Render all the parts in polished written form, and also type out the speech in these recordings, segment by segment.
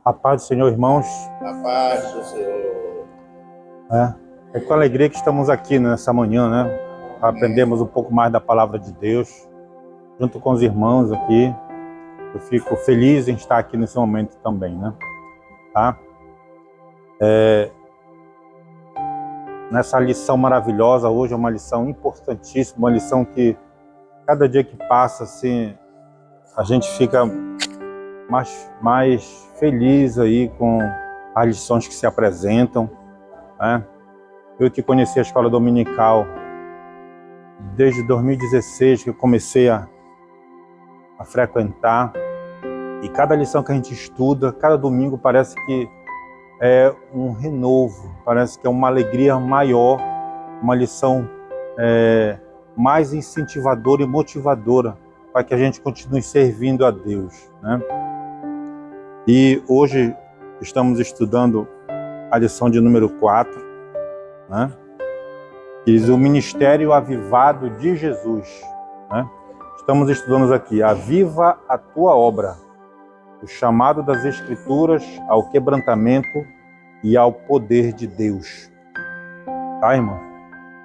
A paz do Senhor, irmãos. A paz do Senhor. É com alegria que estamos aqui nessa manhã, né? Aprendemos um pouco mais da palavra de Deus, junto com os irmãos aqui. Eu fico feliz em estar aqui nesse momento também, né? Tá? Nessa lição maravilhosa, hoje é uma lição importantíssima, uma lição que cada dia que passa, assim, a gente fica mais feliz aí com as lições que se apresentam, né? Eu que conheci a escola dominical desde 2016, que eu comecei a frequentar, e cada lição que a gente estuda, cada domingo parece que é um renovo, parece que é uma alegria maior, uma lição mais incentivadora e motivadora para que a gente continue servindo a Deus, né? E hoje estamos estudando a lição de número 4, né? Que diz o ministério avivado de Jesus, né? Estamos estudando aqui, aviva a tua obra, o chamado das Escrituras ao quebrantamento e ao poder de Deus. Tá, irmão?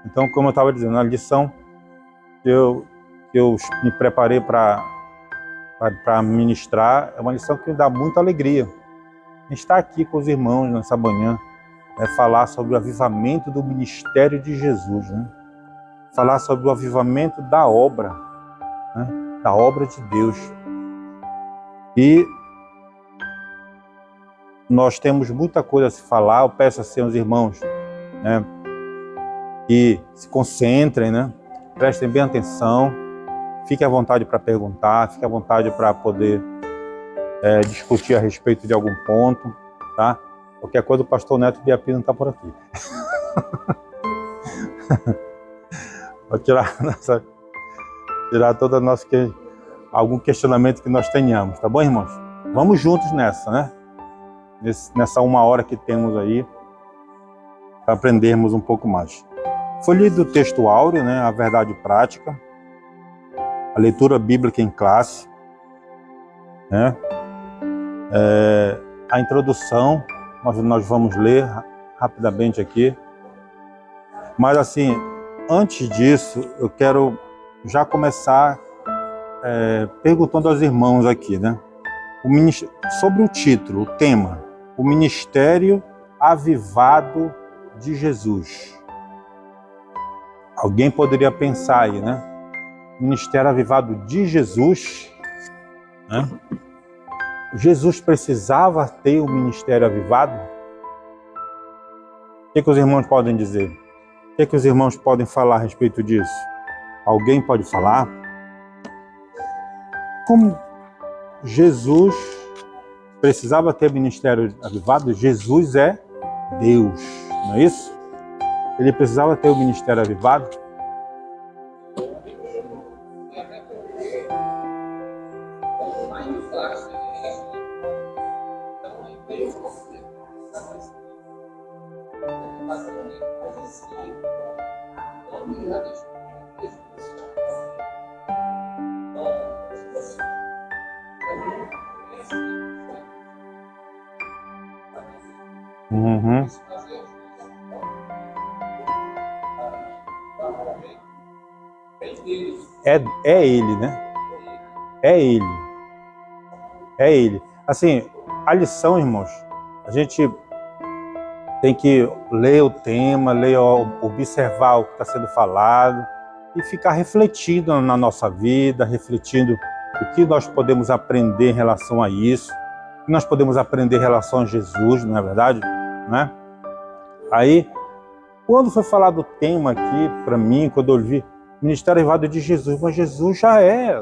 Então, como eu estava dizendo, a lição que eu me preparei para ministrar é uma lição que me dá muita alegria. Estar aqui com os irmãos nessa manhã, falar sobre o avivamento do ministério de Jesus, né? Falar sobre o avivamento da obra, né? Da obra de Deus. E nós temos muita coisa a se falar. Eu peço assim aos irmãos, né, que se concentrem, né? Prestem bem atenção, fiquem à vontade para perguntar, fiquem à vontade para poder discutir a respeito de algum ponto, tá? Qualquer coisa, o pastor Neto Biapino está por aqui. Vou tirar todo algum questionamento que nós tenhamos, tá bom, irmãos? Vamos juntos nessa, né? Nessa 1 hora que temos aí, para aprendermos um pouco mais. Foi lido o texto áureo, né? A verdade prática, a leitura bíblica em classe, né? A introdução, nós vamos ler rapidamente aqui. Mas assim, antes disso, eu quero já começar perguntando aos irmãos aqui, né? Sobre o título, o tema, o ministério avivado de Jesus. Alguém poderia pensar aí, né? Ministério avivado de Jesus, né? Jesus precisava ter um ministério avivado? O que os irmãos podem dizer? O que os irmãos podem falar a respeito disso? Alguém pode falar? Como Jesus precisava ter ministério avivado? Jesus é Deus, não é isso? Ele precisava ter o ministério avivado? Uhum. É ele, né? É ele. É ele. Assim, a lição, irmãos, a gente tem que ler o tema, observar o que está sendo falado e ficar refletindo na nossa vida, refletindo o que nós podemos aprender em relação a isso, o que nós podemos aprender em relação a Jesus, não é verdade? Né? Aí, quando foi falado o tema aqui, para mim, quando eu vi Ministério Avivado de Jesus, mas Jesus já é,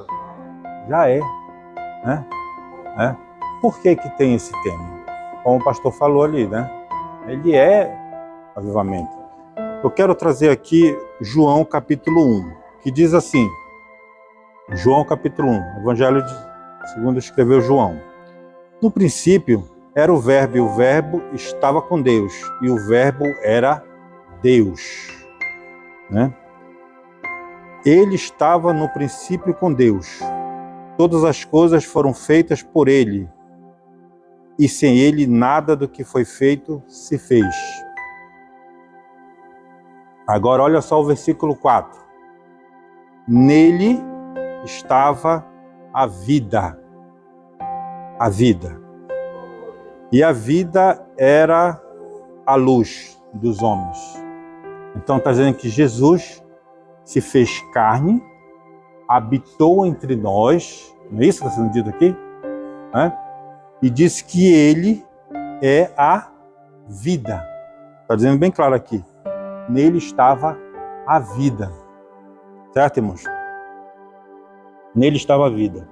né? Por que tem esse tema? Como o pastor falou ali, né? Ele é avivamento. Eu quero trazer aqui João capítulo 1, que diz assim, João capítulo 1, Evangelho segundo escreveu João. No princípio era o Verbo, e o Verbo estava com Deus, e o Verbo era Deus, né? Ele estava no princípio com Deus. Todas as coisas foram feitas por ele, e sem ele nada do que foi feito se fez. Agora olha só o versículo 4. Nele estava a vida. A vida. E a vida era a luz dos homens. Então está dizendo que Jesus se fez carne, habitou entre nós, não é isso que está sendo dito aqui? E disse que ele é a vida. Está dizendo bem claro aqui. Nele estava a vida. Certo, irmãos? Nele estava a vida.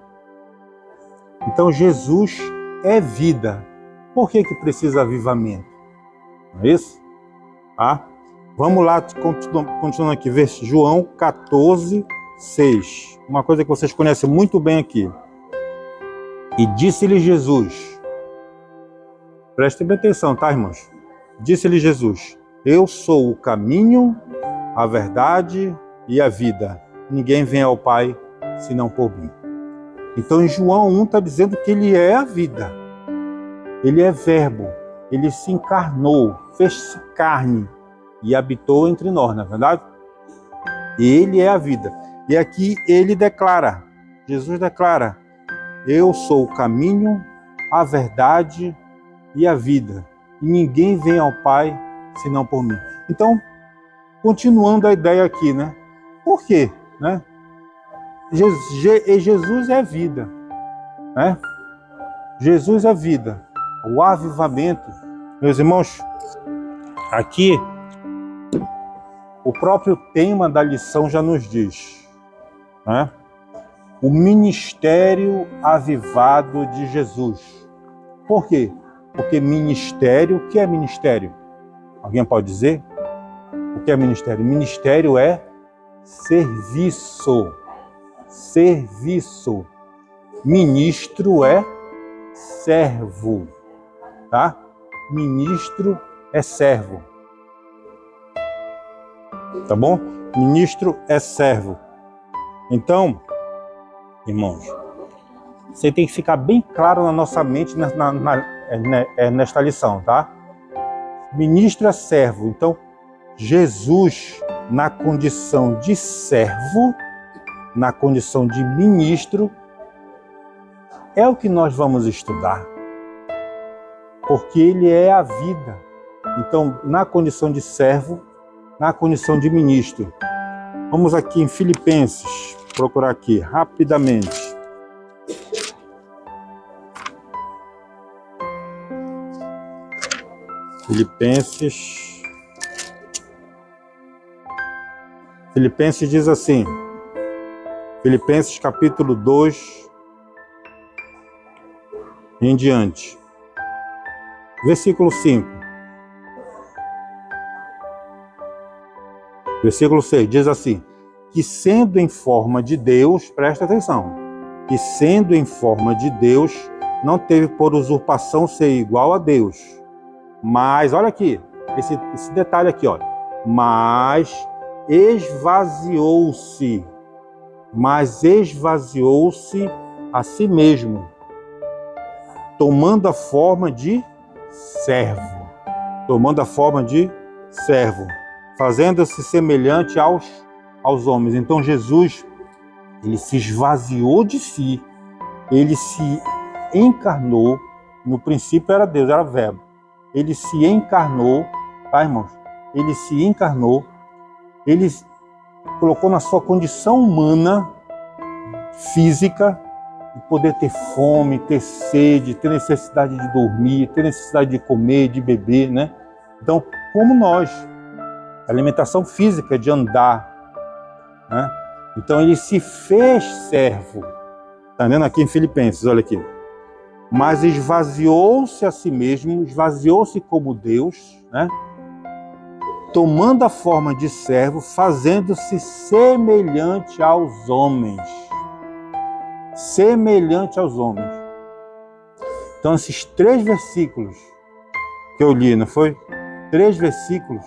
Então Jesus é vida. Por que precisa avivamento? Não é isso? Vamos lá, continuando aqui. João 14, 6. Uma coisa que vocês conhecem muito bem aqui. E disse-lhe Jesus. Prestem bem atenção, tá, irmãos? Disse-lhe Jesus: eu sou o caminho, a verdade e a vida. Ninguém vem ao Pai senão por mim. Então em João 1 está dizendo que ele é a vida. Ele é verbo. Ele se encarnou, fez-se carne e habitou entre nós, não é verdade? Ele é a vida. E aqui ele declara, Jesus declara: eu sou o caminho, a verdade e a vida. E ninguém vem ao Pai senão por mim. Então, continuando a ideia aqui, né? Por quê? Né? Jesus é vida. Né? Jesus é vida. O avivamento. Meus irmãos, aqui, o próprio tema da lição já nos diz. Né? O ministério avivado de Jesus. Por quê? Porque ministério, o que é ministério? Alguém pode dizer? O que é ministério? Ministério é serviço. Serviço. Ministro é servo. Tá? Ministro é servo. Tá bom? Ministro é servo. Então, irmãos, você tem que ficar bem claro na nossa mente nesta lição, tá? Ministro é servo. Então, Jesus, na condição de servo, na condição de ministro, é o que nós vamos estudar. Porque ele é a vida. Então, na condição de servo, na condição de ministro. Vamos aqui em Filipenses, procurar aqui rapidamente. Filipenses diz assim, Filipenses capítulo 2 em diante, versículo 5. Versículo 6 diz assim: que sendo em forma de Deus, presta atenção, que sendo em forma de Deus, não teve por usurpação ser igual a Deus. Mas, olha aqui, esse detalhe aqui, olha. Mas esvaziou-se a si mesmo, tomando a forma de servo. Fazendo-se semelhante aos homens. Então Jesus, ele se esvaziou de si, ele se encarnou. No princípio era Deus, era verbo. Ele se encarnou, tá, irmãos? Ele se encarnou, ele colocou na sua condição humana, física, de poder ter fome, ter sede, ter necessidade de dormir, ter necessidade de comer, de beber, né? Então, como nós, alimentação física, de andar, né? Então, ele se fez servo. Está vendo aqui em Filipenses, olha aqui. Mas esvaziou-se a si mesmo, esvaziou-se como Deus, né? Tomando a forma de servo, fazendo-se semelhante aos homens. Semelhante aos homens. Então, esses 3 versículos que eu li, não foi? 3 versículos,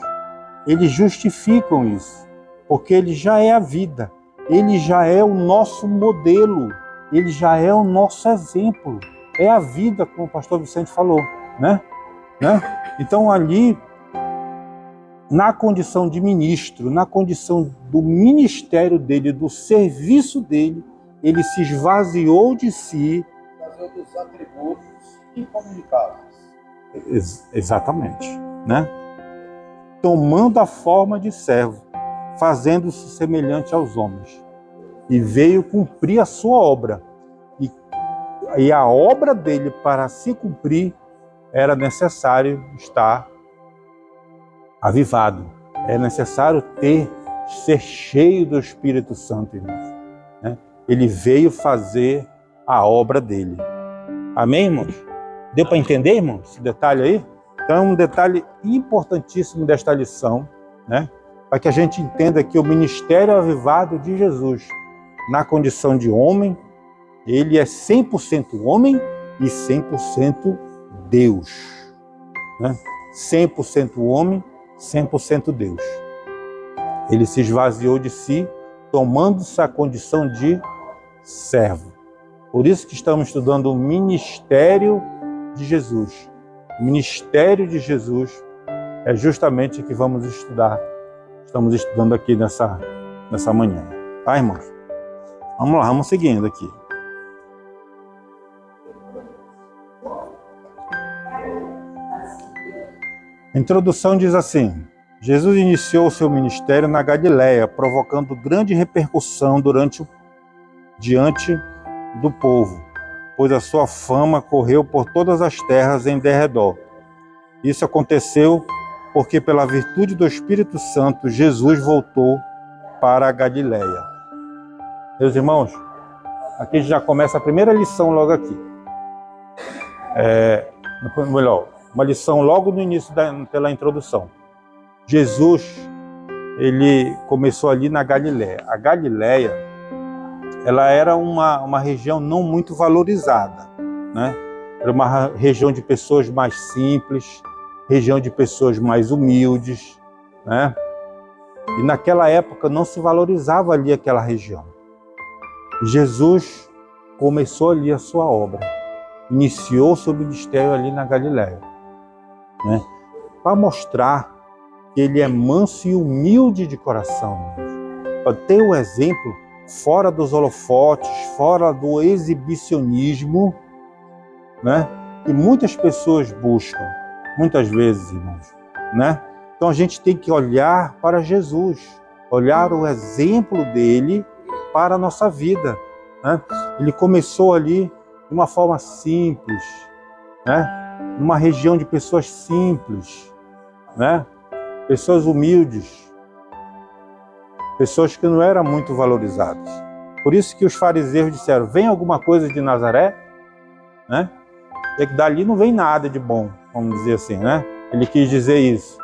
eles justificam isso. Porque ele já é a vida. Ele já é o nosso modelo. Ele já é o nosso exemplo. é a vida, como o pastor Vicente falou, né? Então ali, na condição de ministro, na condição do ministério dele, do serviço dele, ele se esvaziou de si. Fazer dos atributos incomunicáveis. Exatamente, né? Tomando a forma de servo, fazendo-se semelhante aos homens. E veio cumprir a sua obra. E a obra dele, para se cumprir, era necessário estar avivado. É necessário ser cheio do Espírito Santo, irmãos. Né? Ele veio fazer a obra dele. Amém, irmãos? Deu para entender, irmãos, esse detalhe aí? Então é um detalhe importantíssimo desta lição, né? Para que a gente entenda que o ministério avivado de Jesus, na condição de homem, ele é 100% homem e 100% Deus. Né? 100% homem, 100% Deus. Ele se esvaziou de si, tomando-se a condição de servo. Por isso que estamos estudando o ministério de Jesus. O ministério de Jesus é justamente o que vamos estudar. Estamos estudando aqui nessa manhã. Tá, irmãos? Vamos lá, vamos seguindo aqui. A introdução diz assim: Jesus iniciou seu ministério na Galileia, provocando grande repercussão diante do povo, pois a sua fama correu por todas as terras em derredor. Isso aconteceu porque, pela virtude do Espírito Santo, Jesus voltou para a Galileia. Meus irmãos, aqui já começa a primeira lição logo aqui. Melhor, uma lição logo no início pela introdução. Jesus, ele começou ali na Galileia. A Galileia, ela era uma região não muito valorizada, né? Era uma região de pessoas mais simples, região de pessoas mais humildes, né? E naquela época não se valorizava ali aquela região. Jesus começou ali a sua obra, iniciou seu ministério ali na Galileia, né? Para mostrar que ele é manso e humilde de coração, para ter o exemplo fora dos holofotes, fora do exibicionismo, né? Que muitas pessoas buscam, muitas vezes, irmãos, né? Então a gente tem que olhar para Jesus, olhar o exemplo dele para a nossa vida, né? Ele começou ali de uma forma simples, né? Numa região de pessoas simples, né? Pessoas humildes, pessoas que não eram muito valorizadas. Por isso que os fariseus disseram: vem alguma coisa de Nazaré? Né? E que dali não vem nada de bom, vamos dizer assim, né? Ele quis dizer isso,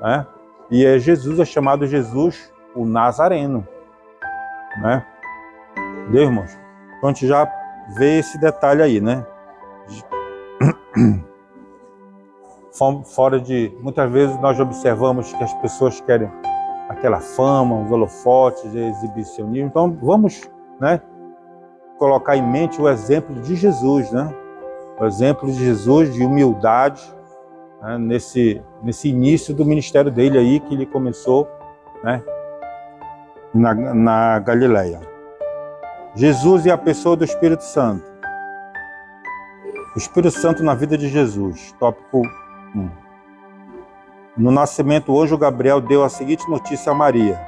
né? E Jesus é chamado Jesus o Nazareno, né? Entendeu, irmãos? Então a gente já vê esse detalhe aí, né? Fora de... Muitas vezes nós observamos que as pessoas querem aquela fama, os holofotes, exibicionismo. Então vamos, né, colocar em mente o exemplo de Jesus, né? O exemplo de Jesus de humildade, né, nesse início do ministério dele aí, que ele começou, né, na Galileia. Jesus e a pessoa do Espírito Santo. O Espírito Santo na vida de Jesus. Tópico 1. No nascimento, o anjo Gabriel deu a seguinte notícia a Maria: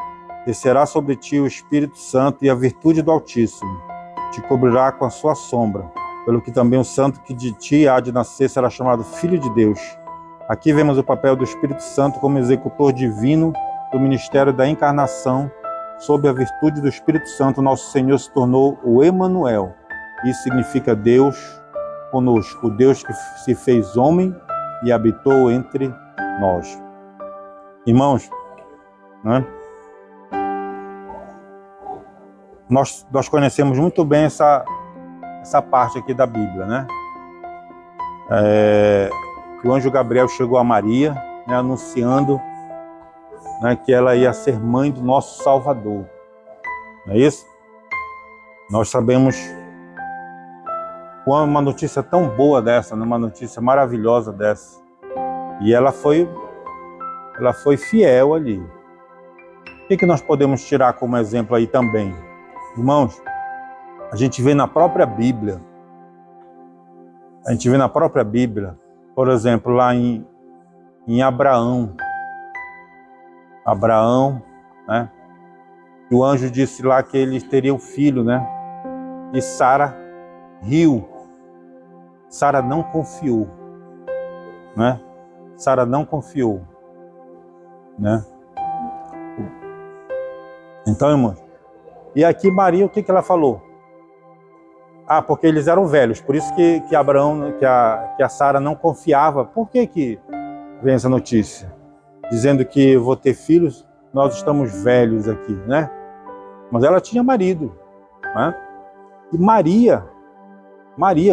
descerá sobre ti o Espírito Santo e a virtude do Altíssimo te cobrirá com a sua sombra, pelo que também o santo que de ti há de nascer será chamado Filho de Deus. Aqui vemos o papel do Espírito Santo como executor divino do ministério da encarnação. Sob a virtude do Espírito Santo, nosso Senhor se tornou o Emanuel. Isso significa Deus conosco, o Deus que se fez homem e habitou entre nós. Irmãos, né? Nós conhecemos muito bem essa parte aqui da Bíblia, né? Que o anjo Gabriel chegou a Maria, né, anunciando, né, que ela ia ser mãe do nosso Salvador. Não é isso? Nós sabemos uma notícia tão boa dessa, né? Uma notícia maravilhosa dessa. E ela foi fiel ali. O que nós podemos tirar como exemplo aí também? Irmãos, a gente vê na própria Bíblia, por exemplo, lá em Abraão, né? E o anjo disse lá que eles teriam filho, né? E Sara riu. Sara não confiou, né? Sara não confiou, né? Então, irmãos, e aqui Maria, o que ela falou? Ah, porque eles eram velhos, por isso que Abraão, que a Sara não confiava. Por que vem essa notícia? Dizendo que eu vou ter filhos, nós estamos velhos aqui, né? Mas ela tinha marido, né? E Maria,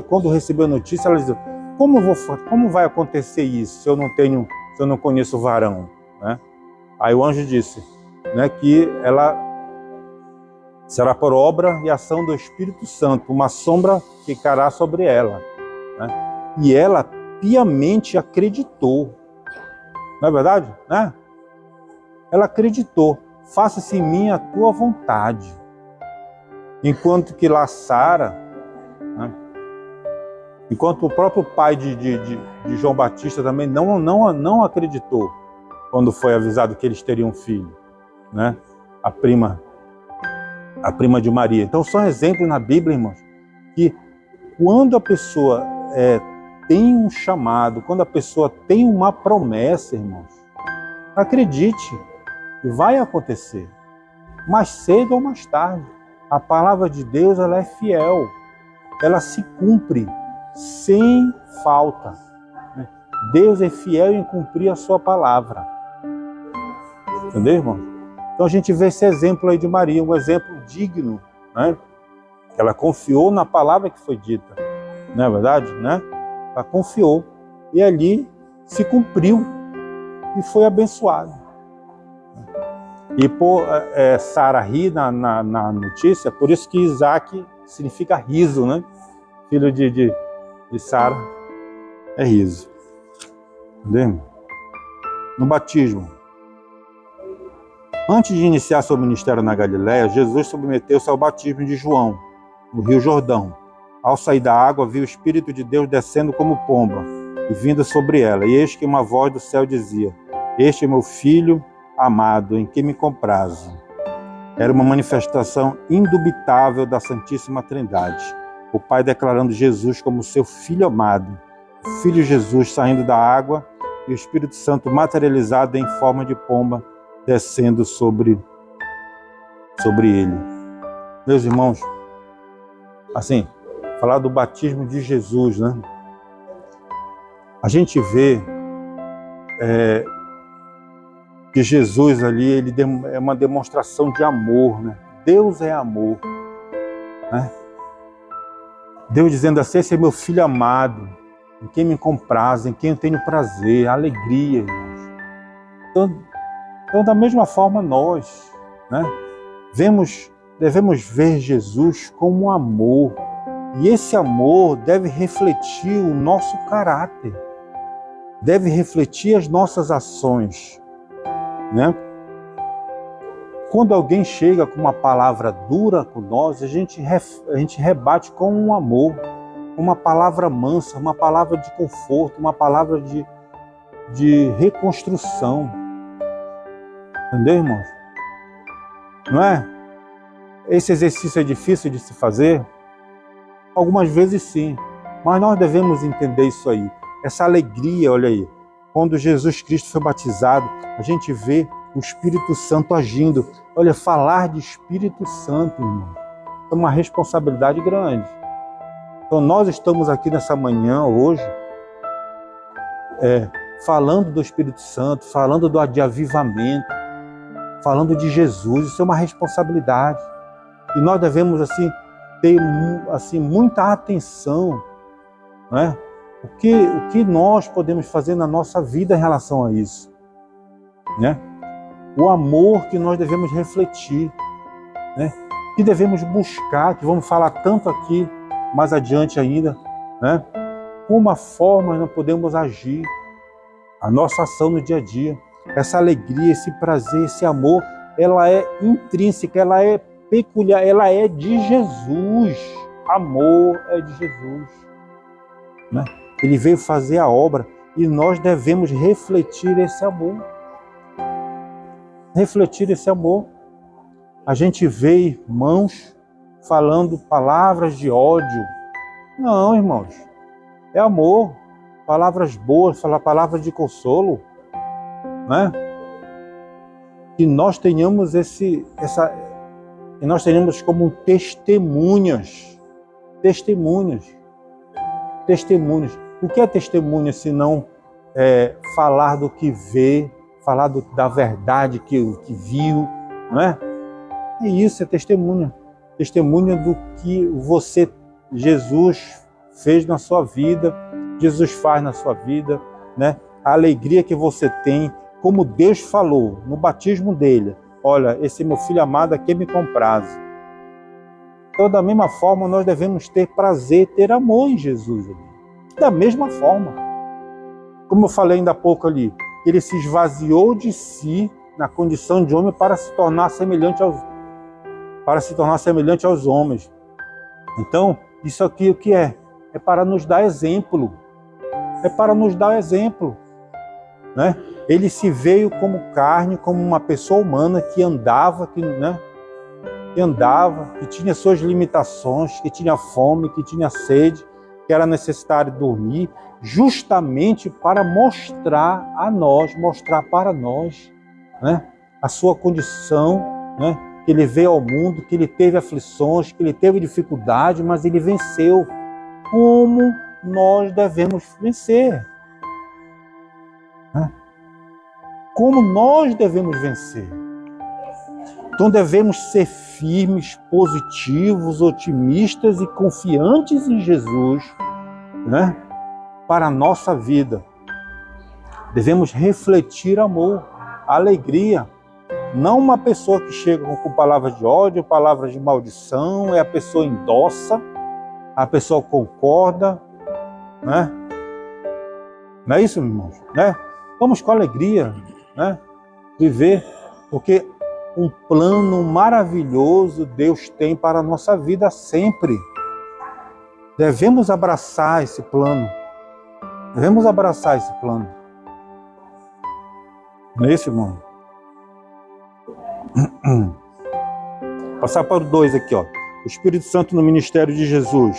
quando recebeu a notícia, ela disse: como vai acontecer isso se eu não conheço o varão, né? Aí o anjo disse, né, que ela será por obra e ação do Espírito Santo, uma sombra ficará sobre ela, né? E ela piamente acreditou, não é verdade, né? Ela acreditou: faça-se em mim a tua vontade. Enquanto que lá Sara, né? Enquanto o próprio pai de João Batista também não acreditou quando foi avisado que eles teriam um filho, né? A prima de Maria. Então são exemplos na Bíblia, irmãos, que quando a pessoa tem um chamado, quando a pessoa tem uma promessa, irmãos, acredite, vai acontecer, mais cedo ou mais tarde. A palavra de Deus, ela é fiel, ela se cumpre sem falta. Deus é fiel em cumprir a sua palavra. Entendeu, irmão? Então a gente vê esse exemplo aí de Maria, um exemplo digno, né? Ela confiou na palavra que foi dita, não é verdade, né? Ela confiou e ali se cumpriu e foi abençoado. E por Sara rir na notícia, por isso que Isaac significa riso, né? Filho de Sara é riso. Entendeu? No batismo. Antes de iniciar seu ministério na Galiléia, Jesus submeteu-se ao batismo de João, no Rio Jordão. Ao sair da água, viu o Espírito de Deus descendo como pomba e vindo sobre ela. E eis que uma voz do céu dizia: este é meu filho amado, em quem me comprazo. Era uma manifestação indubitável da Santíssima Trindade. O Pai declarando Jesus como seu Filho amado. O Filho Jesus saindo da água e o Espírito Santo materializado em forma de pomba descendo sobre ele. Meus irmãos, assim, falar do batismo de Jesus, né? A gente vê que Jesus ali, ele é uma demonstração de amor, né? Deus é amor, né? Deus dizendo assim: esse é meu filho amado, em quem me compraz, em quem eu tenho prazer, alegria, irmãos. Então, da mesma forma nós, né, devemos ver Jesus como amor. E esse amor deve refletir o nosso caráter, deve refletir as nossas ações, né? Quando alguém chega com uma palavra dura com nós, a gente rebate com um amor, uma palavra mansa, uma palavra de conforto, uma palavra de reconstrução. Entendeu, irmãos? Não é? Esse exercício é difícil de se fazer? Algumas vezes sim, mas nós devemos entender isso aí. Essa alegria, olha aí, quando Jesus Cristo foi batizado, a gente vê o Espírito Santo agindo. Olha, falar de Espírito Santo, irmão, é uma responsabilidade grande. Então nós estamos aqui nessa manhã, hoje, falando do Espírito Santo, falando de avivamento, falando de Jesus. Isso é uma responsabilidade. E nós devemos, assim, ter assim, muita atenção, né? O que nós podemos fazer na nossa vida em relação a isso, né? O amor que nós devemos refletir, né? Que devemos buscar, que vamos falar tanto aqui mais adiante ainda, né? Como forma nós podemos agir, a nossa ação no dia a dia. Essa alegria, esse prazer, esse amor, ela é intrínseca, ela é peculiar, ela é de Jesus. Amor é de Jesus, né? Ele veio fazer a obra e nós devemos refletir esse amor. Refletir esse amor. A gente vê irmãos falando palavras de ódio. Não, irmãos. É amor. Palavras boas, falar palavras de consolo, né? Que nós tenhamos que nós tenhamos como testemunhas. Testemunhas. O que é testemunha se não falar do que vê, falar da verdade que viu, não é? É isso, é testemunha. Testemunha do que Jesus fez na sua vida, Jesus faz na sua vida, né? A alegria que você tem, como Deus falou no batismo dele. Olha, esse meu filho amado aqui me compraz. Então, da mesma forma, nós devemos ter prazer, ter amor em Jesus. Da mesma forma. Como eu falei ainda há pouco ali, ele se esvaziou de si na condição de homem para se tornar semelhante aos homens. Então, isso aqui o que é? É para nos dar exemplo. É para nos dar exemplo, né? Ele se veio como carne, como uma pessoa humana que andava, que tinha suas limitações, que tinha fome, que tinha sede, que era necessário dormir, justamente para mostrar para nós, né, a sua condição, né, que ele veio ao mundo, que ele teve aflições, que ele teve dificuldade, mas ele venceu. Como nós devemos vencer? Né? Como nós devemos vencer? Então devemos ser firmes, positivos, otimistas e confiantes em Jesus, né? Para a nossa vida. Devemos refletir amor, alegria. Não uma pessoa que chega com palavras de ódio, palavras de maldição, a pessoa endossa, a pessoa concorda, né? Não é isso, irmãos? Né? Vamos com alegria, né? Viver, porque um plano maravilhoso Deus tem para a nossa vida sempre. Devemos abraçar esse plano. Devemos abraçar esse plano. Não é isso, irmão? Passar para o 2 aqui, ó. O Espírito Santo no ministério de Jesus.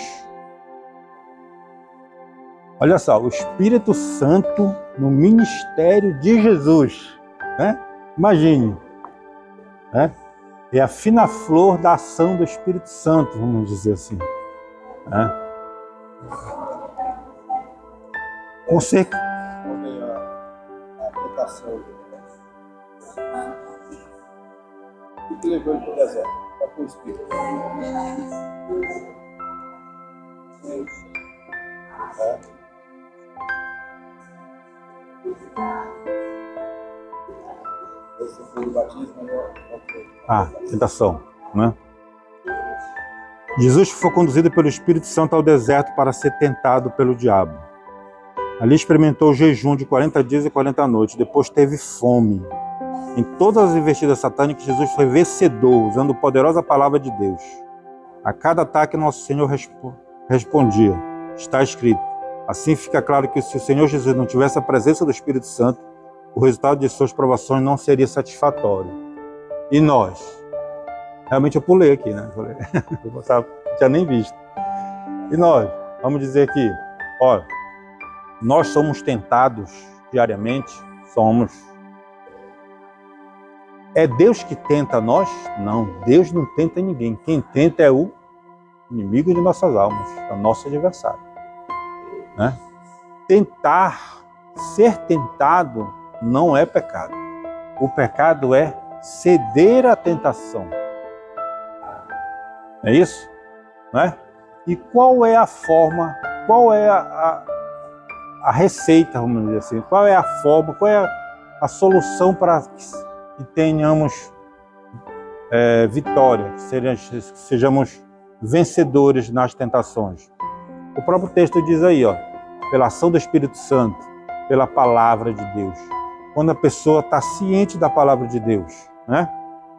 Olha só, o Espírito Santo no ministério de Jesus, né? Imagine, né? É a fina flor da ação do Espírito Santo, vamos dizer assim, né? Com certeza. A tentação. O que levou ele para o deserto? Qual foi o Espírito? Esse foi o batismo, tentação, né? Jesus foi conduzido pelo Espírito Santo ao deserto para ser tentado pelo diabo. Ali experimentou o jejum de 40 dias e 40 noites, depois teve fome. Em todas as investidas satânicas, Jesus foi vencedor, usando a poderosa palavra de Deus. A cada ataque, nosso Senhor respondia. Está escrito. Assim fica claro que se o Senhor Jesus não tivesse a presença do Espírito Santo, o resultado de suas provações não seria satisfatório. E nós? Realmente eu pulei aqui, né? Eu não tinha nem visto. E nós? Vamos dizer aqui, olha, nós somos tentados diariamente, É Deus que tenta nós? Não, Deus não tenta ninguém. Quem tenta é o inimigo de nossas almas, é o nosso adversário, né? Ser tentado não é pecado. O pecado é ceder à tentação. É isso? Não é? E qual é a forma, qual é a receita, vamos dizer assim? Qual é a forma, qual é a solução para que tenhamos vitória, que sejamos vencedores nas tentações? O próprio texto diz aí, ó, pela ação do Espírito Santo, pela palavra de Deus. Quando a pessoa está ciente da palavra de Deus, né?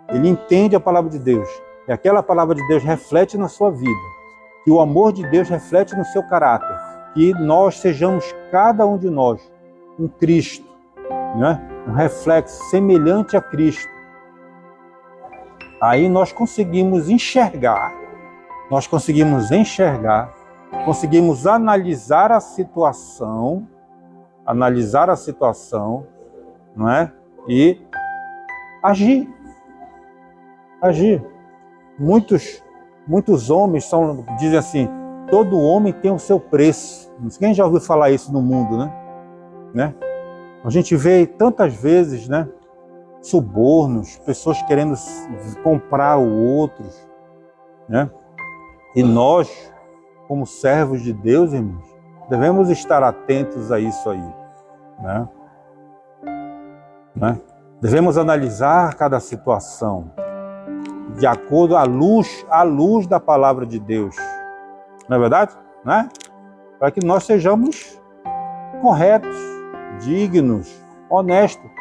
Ele entende a palavra de Deus, e aquela palavra de Deus reflete na sua vida, que o amor de Deus reflete no seu caráter, que nós sejamos, cada um de nós, um Cristo, né? Um reflexo semelhante a Cristo. Aí nós conseguimos enxergar, conseguimos analisar a situação, não é? E agir. Muitos homens dizem assim, todo homem tem o seu preço. Quem já ouviu falar isso no mundo, né? A gente vê tantas vezes, né? Subornos, pessoas querendo comprar o outro, né? E nós, como servos de Deus, irmãos, devemos estar atentos a isso aí, né? Devemos analisar cada situação de acordo à luz da palavra de Deus, não é verdade? Né? Para que nós sejamos corretos, dignos, honestos.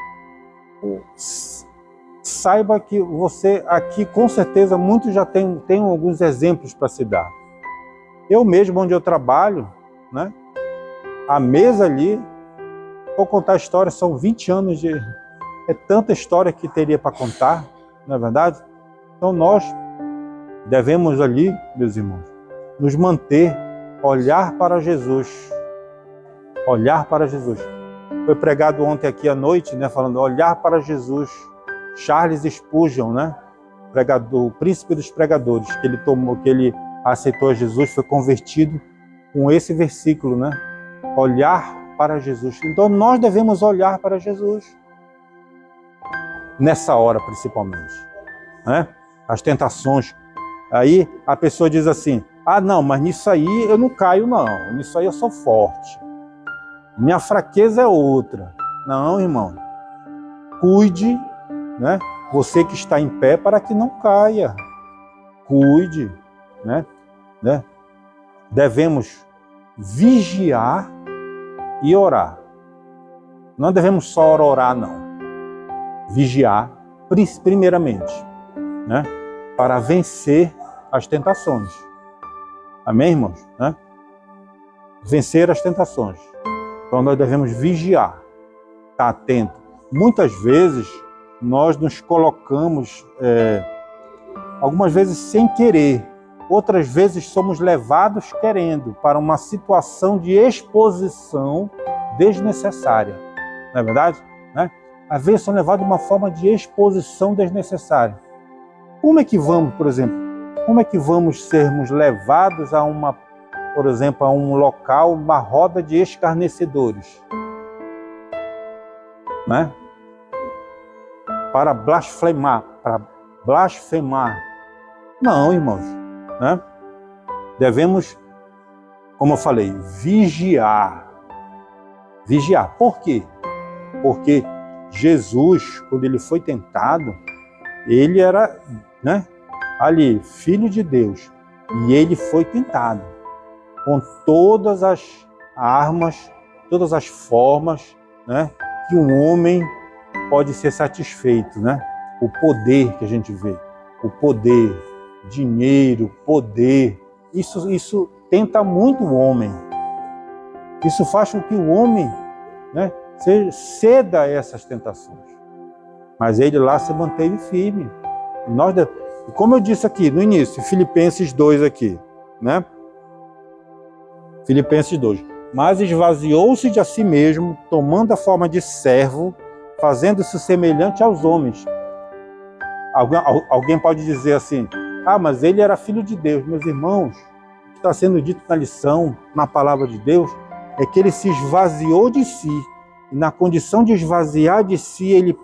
Saiba que você aqui, com certeza, muitos já tem alguns exemplos para se dar. Eu mesmo, onde eu trabalho, né? A mesa ali, vou contar a história, são 20 anos de... É tanta história que teria para contar, não é verdade? Então nós devemos ali, meus irmãos, nos manter, olhar para Jesus. Olhar para Jesus. Foi pregado ontem aqui à noite, né, falando olhar para Jesus. Charles Spurgeon, né, pregador, o príncipe dos pregadores, que ele aceitou Jesus, foi convertido com esse versículo, né? Olhar para Jesus. Então nós devemos olhar para Jesus. Nessa hora, principalmente, né? As tentações. Aí a pessoa diz assim, ah, não, mas nisso aí eu não caio, não. Nisso aí eu sou forte. Minha fraqueza é outra. Não, irmão. Cuide, né? Você que está em pé, para que não caia. Cuide, né? Devemos vigiar e orar. Não devemos só orar, não. Vigiar, primeiramente, né? Para vencer as tentações. Amém, irmãos? Né? Vencer as tentações. Então nós devemos vigiar, estar atento. Muitas vezes nós nos colocamos, algumas vezes sem querer, outras vezes somos levados querendo para uma situação de exposição desnecessária. Não é verdade? Né? Às vezes são levados de uma forma de exposição desnecessária. Como é que vamos, por exemplo, sermos levados a por exemplo, a um local, uma roda de escarnecedores, né? Para blasfemar. Não, irmãos, né? Devemos, como eu falei, vigiar. Vigiar. Por quê? Porque Jesus, quando ele foi tentado, ele era, né, ali, filho de Deus, e ele foi tentado com todas as armas, todas as formas, né, que um homem pode ser satisfeito, né? O poder que a gente vê, o poder, dinheiro, poder, isso tenta muito o homem. Isso faz com que o homem, né, ceda a essas tentações. Mas ele lá se manteve firme. E como eu disse aqui no início, Filipenses 2 aqui, né? Filipenses 2. Mas esvaziou-se de a si mesmo, tomando a forma de servo, fazendo-se semelhante aos homens. Alguém pode dizer assim, ah, mas ele era filho de Deus. Meus irmãos, o que está sendo dito na lição, na palavra de Deus, é que ele se esvaziou de si. E na condição de esvaziar de si, ele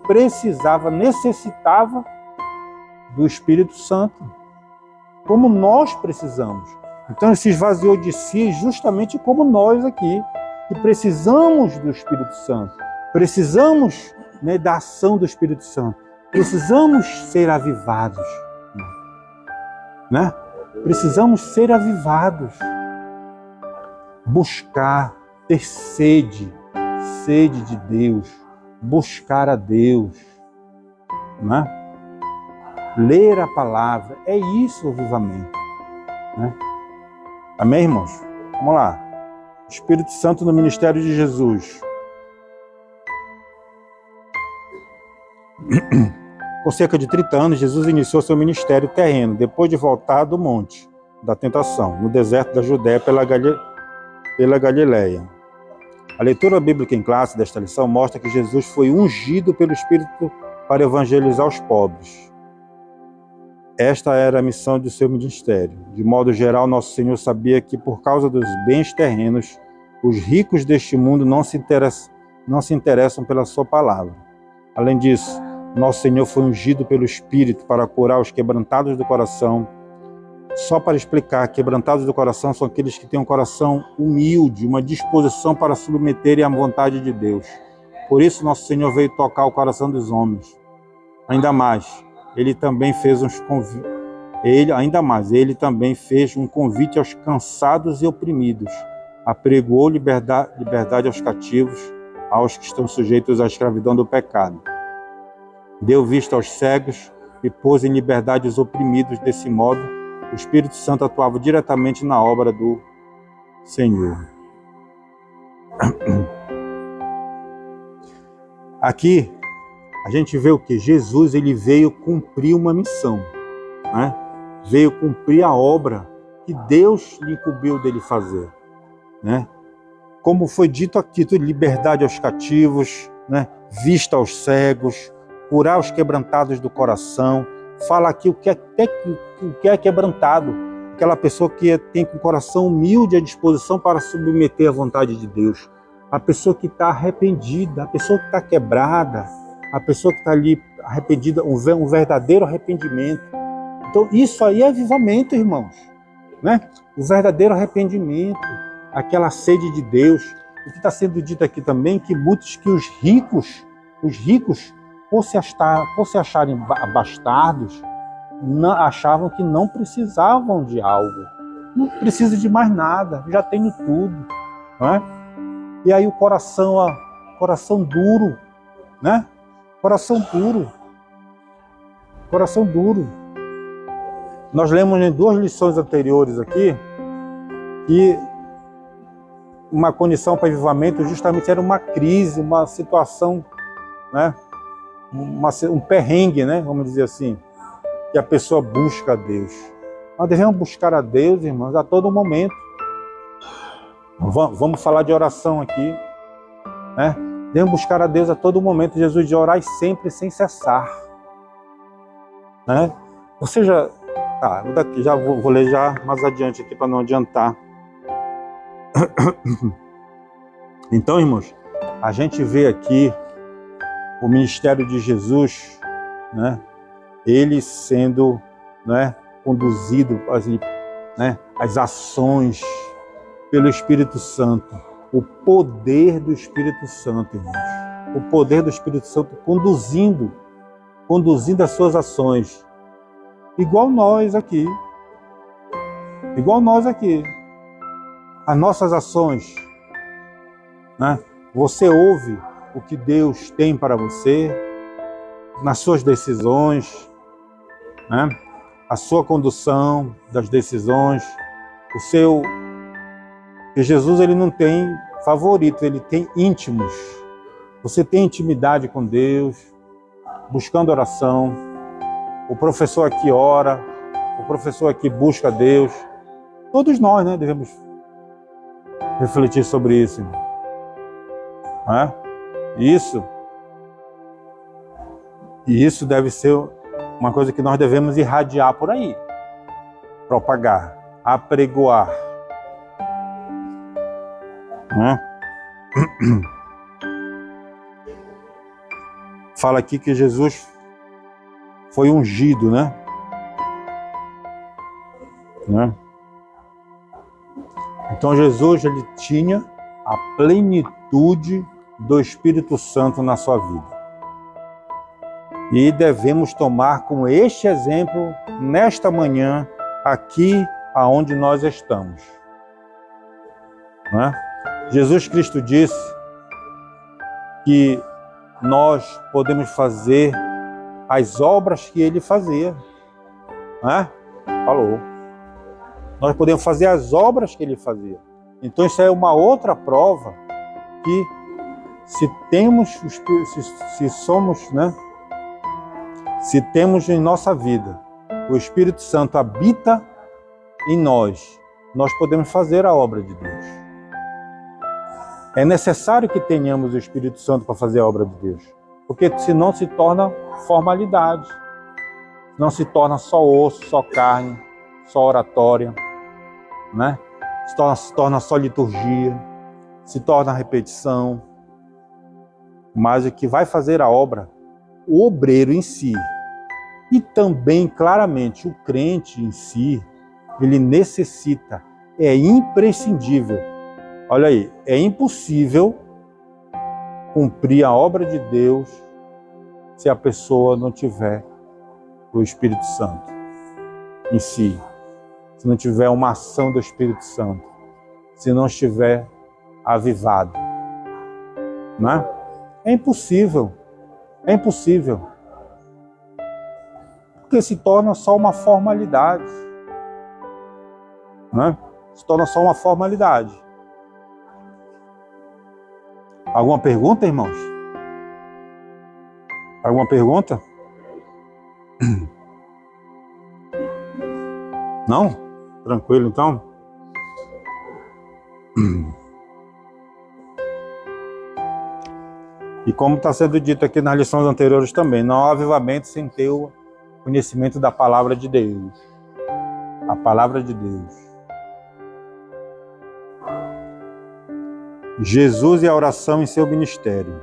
necessitava do Espírito Santo, como nós precisamos. Então ele se esvaziou de si justamente como nós aqui, que precisamos do Espírito Santo, precisamos, né, da ação do Espírito Santo, precisamos ser avivados, né? Precisamos ser avivados. Buscar, ter sede de Deus, buscar a Deus, né? Ler a palavra, é isso o avivamento, né? Amém, irmãos? Vamos lá. Espírito Santo no ministério de Jesus. Com cerca de 30 anos, Jesus iniciou seu ministério terreno, depois de voltar do monte da tentação, no deserto da Judéia pela Galileia. A leitura bíblica em classe desta lição mostra que Jesus foi ungido pelo Espírito para evangelizar os pobres. Esta era a missão de seu ministério. De modo geral, nosso Senhor sabia que, por causa dos bens terrenos, os ricos deste mundo não se interessam pela sua palavra. Além disso, nosso Senhor foi ungido pelo Espírito para curar os quebrantados do coração. Só para explicar, quebrantados do coração são aqueles que têm um coração humilde, uma disposição para submeterem à vontade de Deus. Por isso, nosso Senhor veio tocar o coração dos homens. Ainda mais, ele também fez um convite aos cansados e oprimidos. Apregoou liberdade aos cativos, aos que estão sujeitos à escravidão do pecado. Deu vista aos cegos e pôs em liberdade os oprimidos. Desse modo, o Espírito Santo atuava diretamente na obra do Senhor. Aqui, a gente vê o que? Jesus, ele veio cumprir uma missão, né? Veio cumprir a obra que Deus lhe incumbiu dele fazer, né? Como foi dito aqui, liberdade aos cativos, né? Vista aos cegos, curar os quebrantados do coração. Fala aqui o que é quebrantado. Aquela pessoa que tem com o coração humilde à disposição para submeter à vontade de Deus. A pessoa que está arrependida, a pessoa que está quebrada, a pessoa que está ali arrependida, um verdadeiro arrependimento. Então isso aí é avivamento, irmãos, né? O verdadeiro arrependimento, aquela sede de Deus. O que está sendo dito aqui também, que muitos que os ricos, por se acharem bastardos, achavam que não precisavam de algo. Não precisa de mais nada, já tenho tudo, né? E aí o coração duro, né? Coração duro. Nós lemos em 2 lições anteriores aqui que uma condição para avivamento justamente era uma crise, uma situação, né? Um perrengue, né? Vamos dizer assim, que a pessoa busca a Deus. Nós devemos buscar a Deus, irmãos, a todo momento. Vamos falar de oração aqui, né? Devemos buscar a Deus a todo momento. Jesus diz: orai sempre sem cessar, né? Ou seja, já vou ler já mais adiante aqui para não adiantar. Então, irmãos, a gente vê aqui o ministério de Jesus, né? Ele sendo, né, conduzido, né, as ações pelo Espírito Santo, o poder do Espírito Santo, irmãos, o poder do Espírito Santo conduzindo as suas ações, igual nós aqui, as nossas ações, né? Você ouve o que Deus tem para você, nas suas decisões, né? A sua condução das decisões, que Jesus, ele não tem favorito, ele tem íntimos. Você tem intimidade com Deus, buscando oração. O professor aqui ora, o professor aqui busca a Deus. Todos nós, né, devemos refletir sobre isso, né? Isso deve ser uma coisa que nós devemos irradiar por aí, propagar, apregoar, né? Fala aqui que Jesus foi ungido, né? Então Jesus, ele tinha a plenitude do Espírito Santo na sua vida. E devemos tomar como este exemplo, nesta manhã, aqui aonde nós estamos. Né? Jesus Cristo disse que nós podemos fazer as obras que ele fazia. Né? Falou. Nós podemos fazer as obras que ele fazia. Então isso é uma outra prova que se temos, se somos, né? Se temos em nossa vida o Espírito Santo habita em nós, nós podemos fazer a obra de Deus. É necessário que tenhamos o Espírito Santo para fazer a obra de Deus, porque senão se torna formalidade, não se torna só osso, só carne, só oratória, né? Se torna só liturgia, se torna repetição. Mas o que vai fazer a obra, o obreiro em si, e também, claramente, o crente em si, ele necessita, é imprescindível. Olha aí, é impossível cumprir a obra de Deus se a pessoa não tiver o Espírito Santo em si, se não tiver uma ação do Espírito Santo, se não estiver avivado, né? É impossível, é impossível, porque se torna só uma formalidade, né? Se torna só uma formalidade. Alguma pergunta, irmãos? Alguma pergunta? Não? Tranquilo, então? E como está sendo dito aqui nas lições anteriores também, não há avivamento sem ter o conhecimento da palavra de Deus. A palavra de Deus. Jesus e a oração em seu ministério.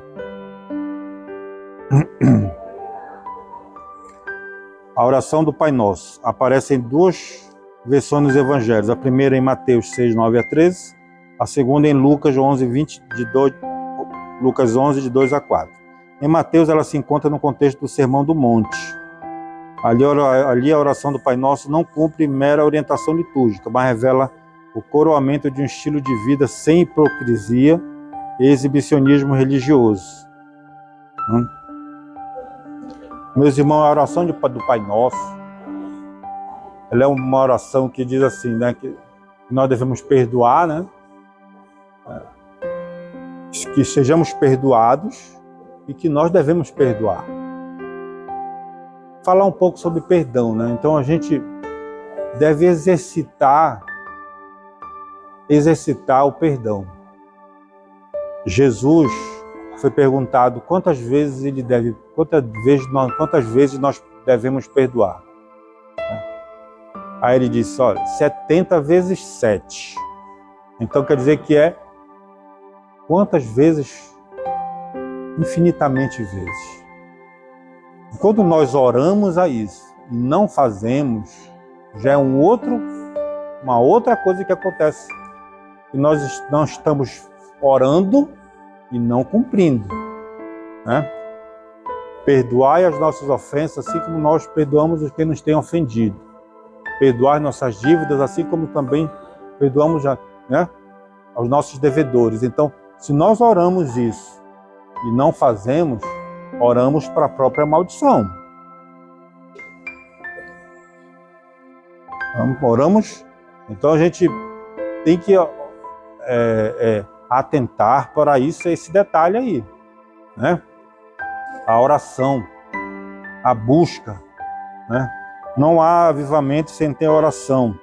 A oração do Pai Nosso aparece em duas versões nos Evangelhos. A primeira em Mateus 6, 9 a 13. A segunda em Lucas 11, 20, Lucas 11, de 2 a 4. Em Mateus, ela se encontra no contexto do Sermão do Monte. Ali a oração do Pai Nosso não cumpre mera orientação litúrgica, mas revela o coroamento de um estilo de vida sem hipocrisia e exibicionismo religioso. Meus irmãos, a oração do Pai Nosso, ela é uma oração que diz assim, né, que nós devemos perdoar, né? Que sejamos perdoados e que nós devemos perdoar. Falar um pouco sobre perdão, né? Então a gente deve exercitar o perdão. Jesus foi perguntado quantas vezes nós devemos perdoar. Aí ele disse, olha, 70 vezes 7. Então quer dizer que é quantas vezes? Infinitamente vezes. Quando nós oramos a isso e não fazemos, já é uma outra coisa que acontece. E nós não estamos orando e não cumprindo, né? Perdoai as nossas ofensas, assim como nós perdoamos os que nos têm ofendido. Perdoar nossas dívidas, assim como também perdoamos, né, aos nossos devedores. Então, se nós oramos isso e não fazemos, oramos para a própria maldição. Oramos, então a gente tem que atentar para isso, esse detalhe aí, né? A oração, a busca, né? Não há avivamento sem ter oração,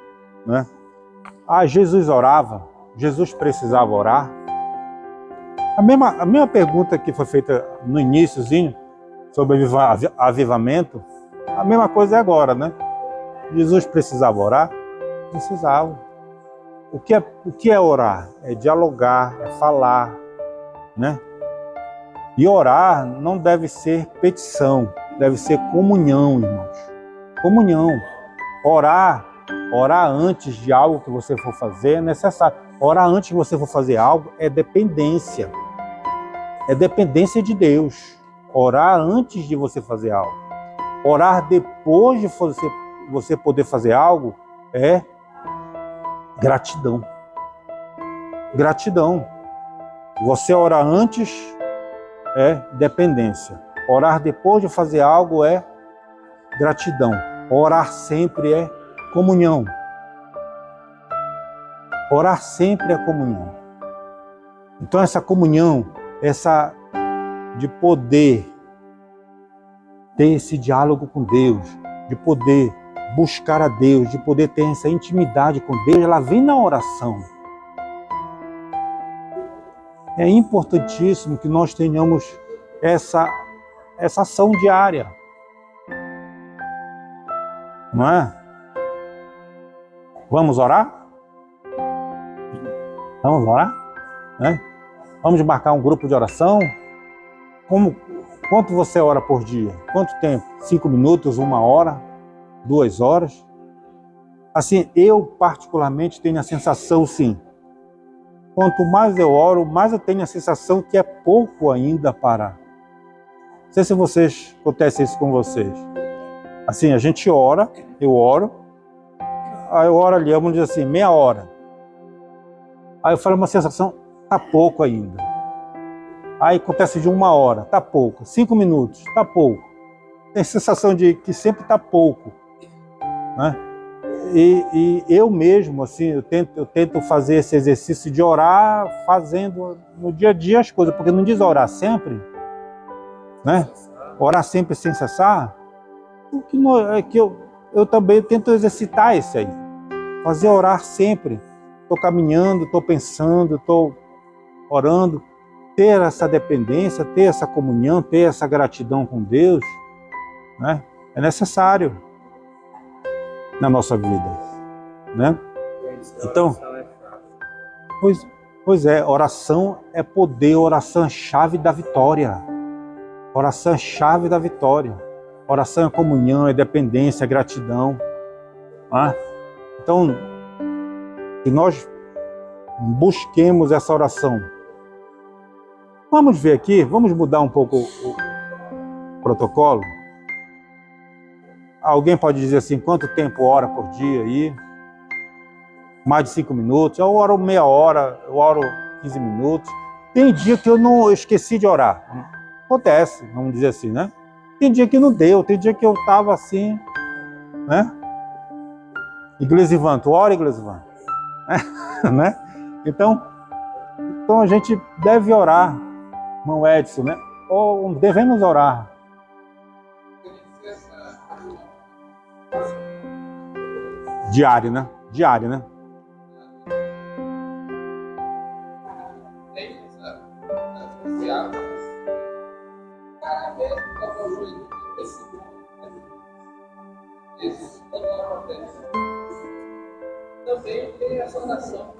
né? Jesus orava, Jesus precisava orar. A mesma pergunta que foi feita no iníciozinho sobre avivamento, a mesma coisa é agora, né? Jesus precisava orar? Precisava. O que é orar? É dialogar, é falar, né? E orar não deve ser petição, deve ser comunhão, irmãos. Comunhão. Orar antes de algo que você for fazer é necessário. Orar antes que você for fazer algo é dependência. É dependência de Deus. Orar antes de você fazer algo. Orar depois de você poder fazer algo é gratidão. Gratidão. Você orar antes é dependência. Orar depois de fazer algo é gratidão. Orar sempre é comunhão. Orar sempre é comunhão. Então essa comunhão, essa de poder ter esse diálogo com Deus, de poder buscar a Deus, de poder ter essa intimidade com Deus, ela vem na oração. É importantíssimo que nós tenhamos essa ação diária. Não é? Vamos orar? Vamos orar? Né? Vamos marcar um grupo de oração? Quanto você ora por dia? Quanto tempo? 5 minutos, 1 hora, 2 horas? Assim, eu particularmente tenho a sensação, sim. Quanto mais eu oro, mais eu tenho a sensação que é pouco ainda para... Não sei se acontece isso com vocês. Assim, a gente ora, eu oro, aí eu oro ali, vamos dizer assim, meia hora. Aí eu falo uma sensação, tá pouco ainda. Aí acontece de 1 hora, tá pouco. 5 minutos, tá pouco. Tem a sensação de que sempre tá pouco, né? E eu mesmo, assim, eu tento fazer esse exercício de orar fazendo no dia a dia as coisas, porque não diz orar sempre, né? Orar sempre sem cessar. O que é que eu também tento exercitar esse aí. Fazer orar sempre. Estou caminhando, estou pensando, estou orando. Ter essa dependência, ter essa comunhão, ter essa gratidão com Deus, né? É necessário na nossa vida, né? Então, pois é, oração é poder, oração é chave da vitória. Oração é chave da vitória. Oração é comunhão, é dependência, é gratidão. Né? Então, que nós busquemos essa oração. Vamos ver aqui, vamos mudar um pouco o protocolo. Alguém pode dizer assim, quanto tempo ora por dia aí? Mais de 5 minutos, eu oro meia hora, eu oro 15 minutos. Tem dia que eu esqueci de orar. Acontece, vamos dizer assim, né? Tem dia que não deu, tem dia que eu estava assim, né? Iglesivan, tu ora, Iglesivan? Né? Então a gente deve orar, irmão Edson, né? Ou devemos orar. Diário, né? Diário, né? Também tem essa oração.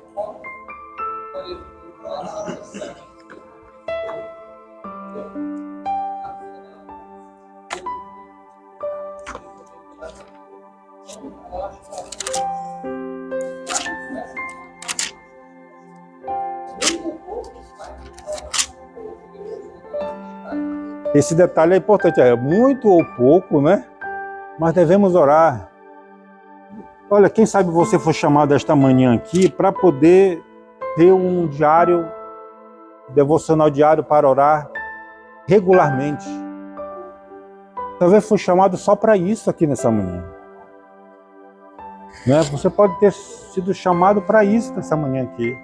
Esse detalhe é importante, é muito ou pouco, né? Mas devemos orar. Olha, quem sabe você foi chamado esta manhã aqui para poder ter um diário, devocional diário para orar regularmente. Talvez foi chamado só para isso aqui nessa manhã. Né? Você pode ter sido chamado para isso nessa manhã aqui,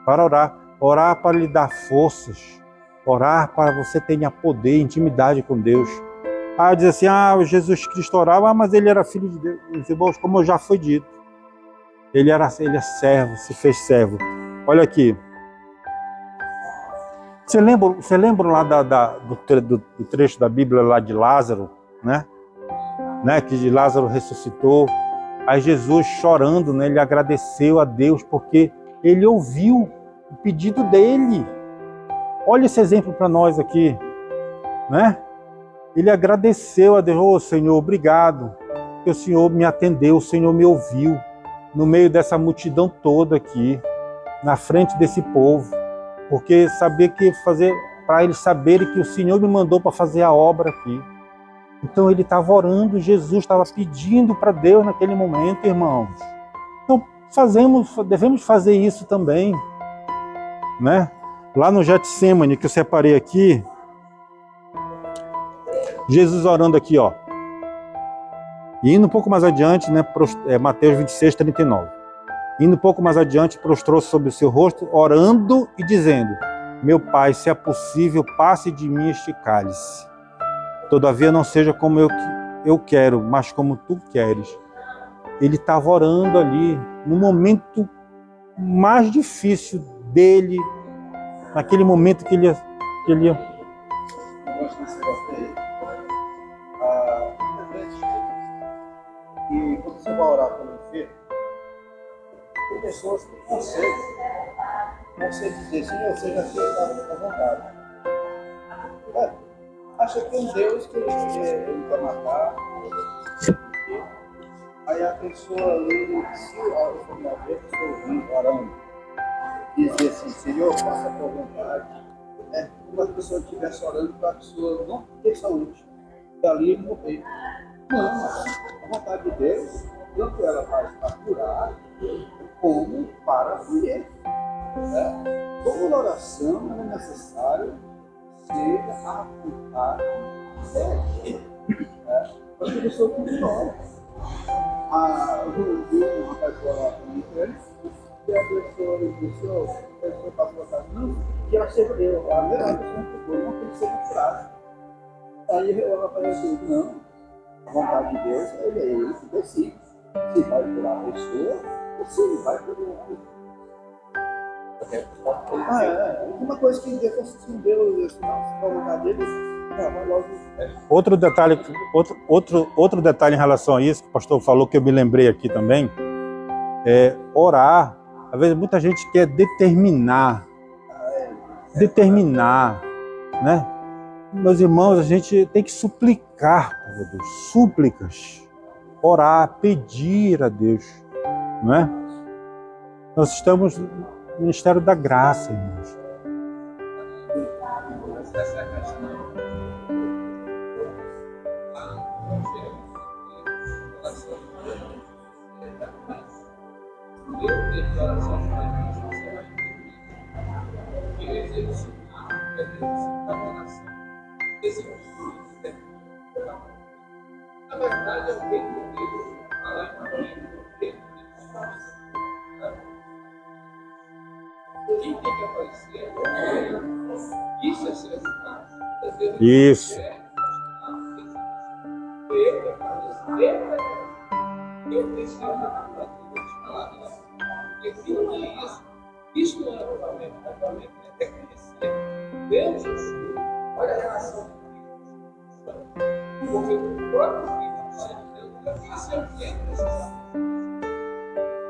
para orar. Orar para lhe dar forças. Orar para você tenha poder, intimidade com Deus. Diz assim, Jesus Cristo orava, mas ele era filho de Deus. Meus irmãos, como já foi dito, ele é servo, se fez servo. Olha aqui. Você lembra lá do trecho da Bíblia lá de Lázaro, né? Que Lázaro ressuscitou. Aí Jesus chorando, né? Ele agradeceu a Deus porque ele ouviu o pedido dele. Olha esse exemplo para nós aqui, né? Ele agradeceu a Deus, Senhor, obrigado, que o Senhor me atendeu, o Senhor me ouviu, no meio dessa multidão toda aqui, na frente desse povo, porque sabia que fazer, para eles saberem que o Senhor me mandou para fazer a obra aqui. Então ele estava orando, Jesus estava pedindo para Deus naquele momento, irmãos. Então devemos fazer isso também, né? Lá no Getsemane, que eu separei aqui, Jesus orando aqui, ó. E indo um pouco mais adiante, né, Mateus 26, 39. Indo um pouco mais adiante, prostrou-se sobre o seu rosto, orando e dizendo: meu Pai, se é possível, passe de mim este cálice. Todavia não seja como eu quero, mas como tu queres. Ele estava orando ali, no momento mais difícil dele, naquele momento que ele ia... Eu gosto desse negócio aí. E quando você vai orar pelo enfermo, tem pessoas que conseguem dizer, Senhor, seja feita a vontade. Acha que é um Deus que ele quer matar. Aí a pessoa ali, se a pessoa ouvindo, orando, dizer assim, Senhor, faça a tua vontade. Quando a pessoa estivesse orando para a pessoa não ter saúde, dali morrer. Não, a vontade de Deus, tanto ela faz para curar, como para viver. Toda oração não é necessário ser a vontade dele. Para que a pessoa continue. Eu vi uma pessoa lá comigo, e a pessoa disse, a pessoa passa a vontade, não, que ela seja eu. A mesma pessoa não ficou, não tem que ser curada. Aí ela falou assim, não, a vontade de Deus, ele é ele que decide se vai curar a pessoa ou se ele vai curar a pessoa. Uma coisa que Deus, se Deus, se for a vontade dele, vai logo. Outro detalhe em relação a isso, que o pastor falou, que eu me lembrei aqui também, é orar. Às vezes muita gente quer determinar, né? Meus irmãos, a gente tem que suplicar para Deus, súplicas, orar, pedir a Deus, não é? Nós estamos no Ministério da Graça, irmãos. Na verdade, é o que Deus fala quem tem que aparecer? Isso é ser educado. Isso. Eu preciso da palavra. Porque filho não é isso. Isso não é avivamento. Avivamento é reconhecer Deus Jesus. Olha a relação com Cristo. Porque o próprio Cristo, sendo Deus, já disse ao que é necessário.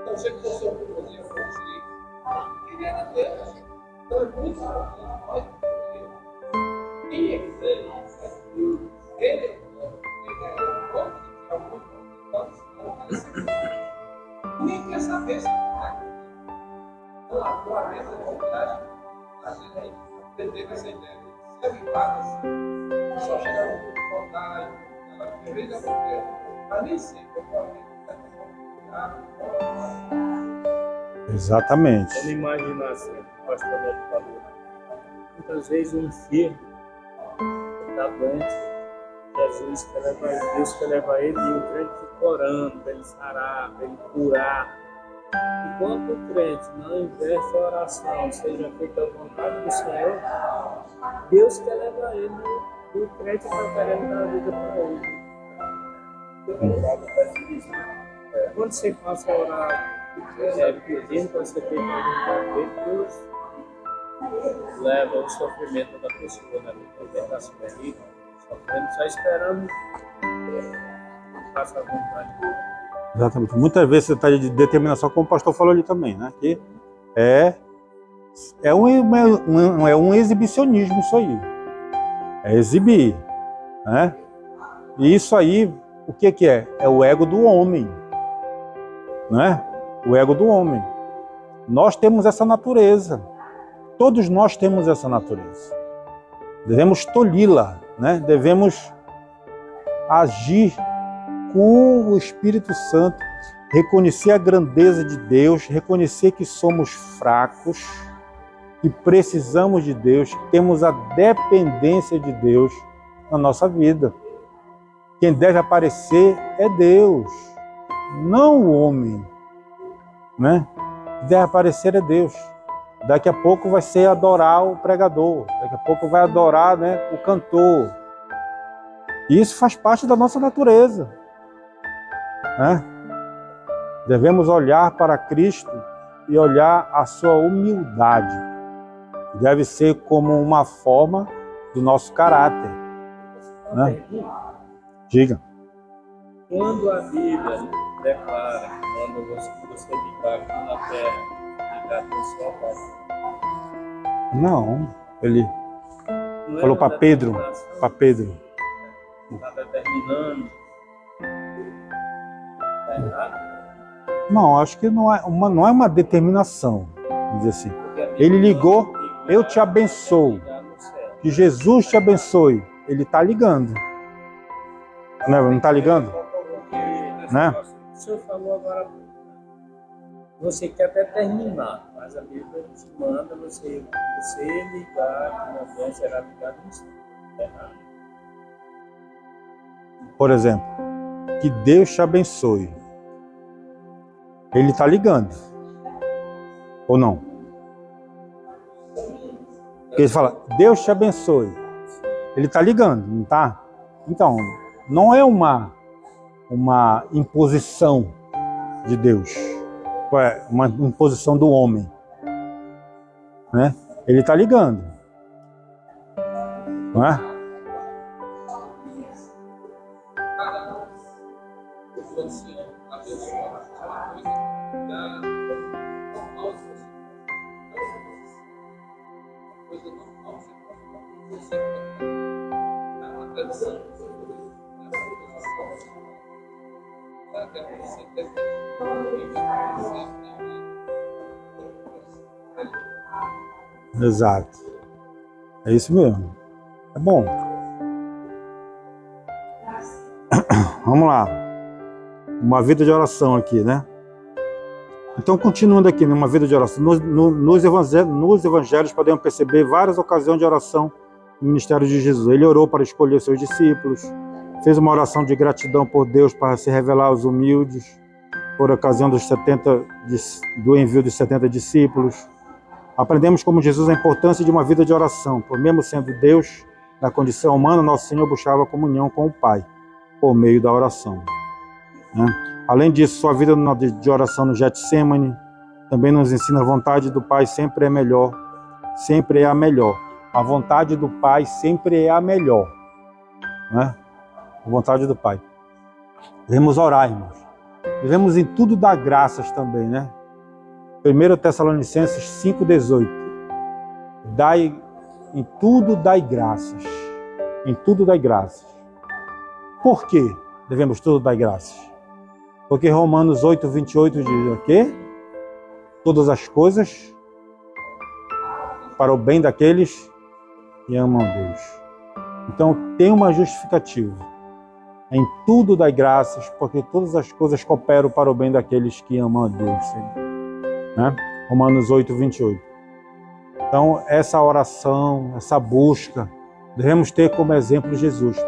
Então, se você for fazer o que ele era Deus. Então, é muito importante nós entender quem é que Deus. Ele é Deus. Ele é o corpo de algum. Ninguém quer saber se está com a tua mesa de viagem, a gente aprender com essa ideia de ser avivado, só chegar no grupo de vontade, ela às vezes acontece, mas nem sempre a tua mente está com Exatamente. Vamos imaginar assim, o pastor Neto falou. Muitas vezes um filho está doente. Jesus quer levar ele, Deus quer levar ele e o crente fica orando para ele sarar, para ele curar. Enquanto o crente não investe a oração, seja feita a vontade do Senhor, Deus quer levar ele e o crente está querendo dar a vida para ele. Quando você passa a orar pedindo para você ter a vontade dele, Deus leva o sofrimento da pessoa, né? O tentação da vida. Só esperando que faça a vontade. Exatamente. Muitas vezes você está de determinação, como o pastor falou ali também, né? Que é um exibicionismo isso aí. É exibir, né? E isso aí, o que é? É o ego do homem, né? O ego do homem. Nós temos essa natureza. Todos nós temos essa natureza. Devemos tolhi-la, né? Devemos agir com o Espírito Santo, reconhecer a grandeza de Deus, reconhecer que somos fracos, que precisamos de Deus, que temos a dependência de Deus na nossa vida. Quem deve aparecer é Deus, não o homem, né? Quem deve aparecer é Deus. Daqui a pouco vai ser adorar o pregador, daqui a pouco vai adorar, né, o cantor. E isso faz parte da nossa natureza, né? Devemos olhar para Cristo e olhar a sua humildade. Deve ser como uma forma do nosso caráter, né? Diga. Quando a Bíblia declara, quando você ligar aqui na terra, ligar com o seu pai. Não, ele Não falou para Pedro, Está determinando. Está errado? Não, acho que não é uma determinação, vamos dizer assim. Ele ligou, eu te abençoo, que Jesus te abençoe. Ele está ligando. Não está ligando? Né? O senhor falou agora, você quer determinar, mas a Bíblia te manda você ligar, que não será ligado no céu. Está errado. Por exemplo, que Deus te abençoe. Ele está ligando. Ou não? Porque ele fala, Deus te abençoe. Ele está ligando, não está? Então, não é uma imposição de Deus. É uma imposição do homem. Né? Ele está ligando. Não é? Exato. É isso mesmo. É bom. Vamos lá. Uma vida de oração aqui, né? Então, continuando aqui numa vida de oração, nos evangelhos podemos perceber várias ocasiões de oração no ministério de Jesus. Ele orou para escolher seus discípulos, fez uma oração de gratidão por Deus para se revelar aos humildes, por ocasião do envio dos 70 discípulos. Aprendemos como Jesus a importância de uma vida de oração, por mesmo sendo Deus, na condição humana, nosso Senhor buscava comunhão com o Pai, por meio da oração. Né? Além disso, sua vida de oração no Getsêmani também nos ensina a vontade do Pai sempre é melhor, sempre é a melhor. A vontade do Pai sempre é a melhor. Né? A vontade do Pai. Devemos orar, irmãos. Devemos em tudo dar graças também, né? 1 Tessalonicenses 5,18. Em tudo dai graças. Em tudo dai graças. Por quê devemos tudo dar graças? Porque Romanos 8,28 diz o quê? Todas as coisas para o bem daqueles que amam a Deus. Então tem uma justificativa. Em tudo dai graças, porque todas as coisas cooperam para o bem daqueles que amam a Deus. Né? Romanos 8,28. Então, essa oração, essa busca, devemos ter como exemplo Jesus.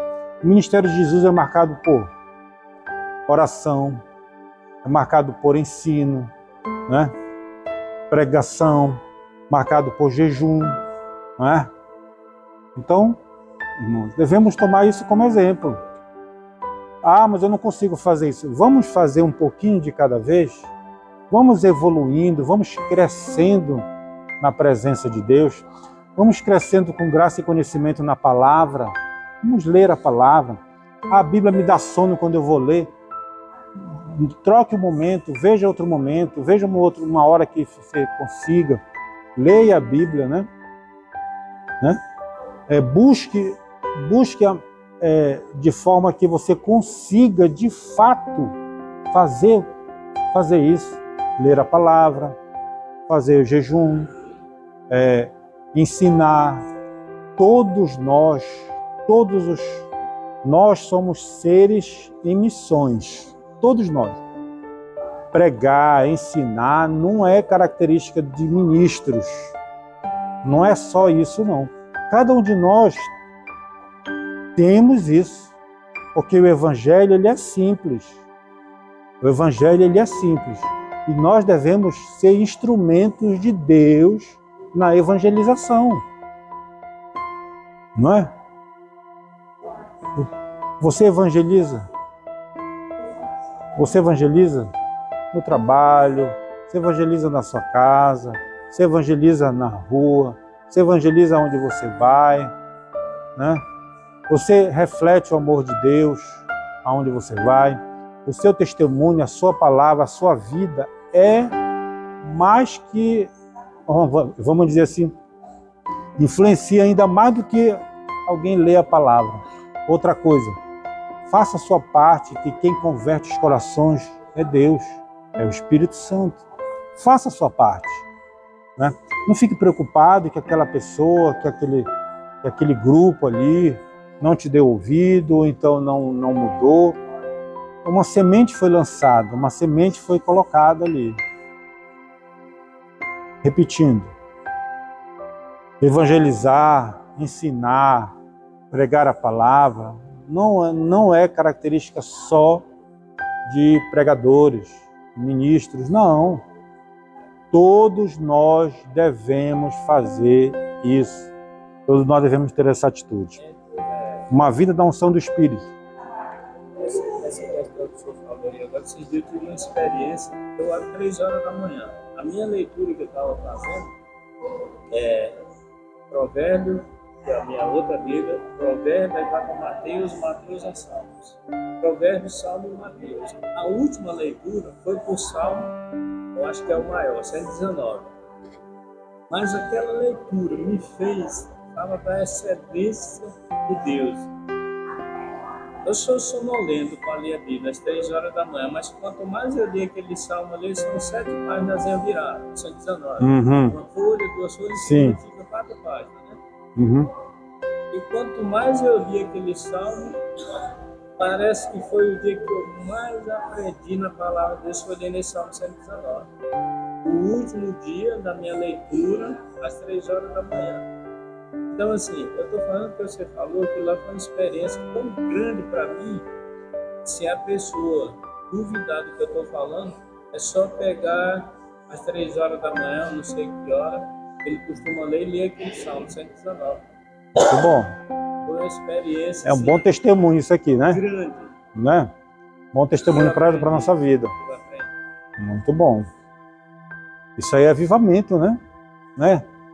O ministério de Jesus é marcado por oração, é marcado por ensino, né? Pregação, marcado por jejum. Né? Então, irmãos, devemos tomar isso como exemplo. Ah, mas eu não consigo fazer isso. Vamos fazer um pouquinho de cada vez? Vamos evoluindo, vamos crescendo na presença de Deus, vamos crescendo com graça e conhecimento na palavra, vamos ler a palavra. A Bíblia me dá sono quando eu vou ler. Troque um momento, veja outro momento, veja uma hora que você consiga. Leia a Bíblia, né? Busque de forma que você consiga, de fato, fazer isso. Ler a palavra, fazer o jejum, ensinar. Todos nós, todos Nós somos seres em missões, todos nós. Pregar, ensinar não é característica de ministros. Não é só isso, não. Cada um de nós temos isso, porque o Evangelho ele é simples. O Evangelho ele é simples. E nós devemos ser instrumentos de Deus na evangelização. Não é? Você evangeliza? Você evangeliza no trabalho, você evangeliza na sua casa, você evangeliza na rua, você evangeliza onde você vai, né? Você reflete o amor de Deus aonde você vai. O seu testemunho, a sua palavra, a sua vida é mais que, vamos dizer assim, influencia ainda mais do que alguém lê a palavra. Outra coisa, faça a sua parte, que quem converte os corações é Deus, é o Espírito Santo. Faça a sua parte, né? Não fique preocupado que aquela pessoa, que aquele grupo ali não te deu ouvido, ou então não mudou. Uma semente foi lançada, uma semente foi colocada ali. Repetindo, evangelizar, ensinar, pregar a palavra, não é característica só de pregadores, ministros, não. Todos nós devemos fazer isso. Todos nós devemos ter essa atitude. Uma vida da unção do Espírito. Essa questão que o senhor falou aí agora, esses dias eu tive uma experiência, eu às 3 horas da manhã. A minha leitura que eu estava fazendo é Provérbio, que é a minha outra Bíblia, Provérbio, aí vai para Mateus a Salmos. Provérbio, Salmo e Mateus. A última leitura foi por Salmo, eu acho que é o maior, 119. Mas aquela leitura me fez, estava para a excedência de Deus. Eu sou sonolento para ler a Bíblia às 3 horas da manhã, mas quanto mais eu li aquele salmo ali, são 7 páginas viradas, 119. Uma folha, 2 folhas, significa 4 páginas, né? E quanto mais eu li aquele salmo, parece que foi o dia que eu mais aprendi na palavra de Deus, foi ler nesse salmo 119. O último dia da minha leitura, às 3 horas da manhã. Então, assim, eu estou falando que você falou que lá foi uma experiência tão grande para mim. Se a pessoa duvidar do que eu estou falando, é só pegar às 3 horas da manhã, não sei que hora, ele costuma ler e ler aquele salmo 119. Muito bom. Foi uma experiência. É um bom testemunho isso aqui, né? Grande. Né? Bom testemunho para a nossa vida. Muito bom. Isso aí é avivamento, né?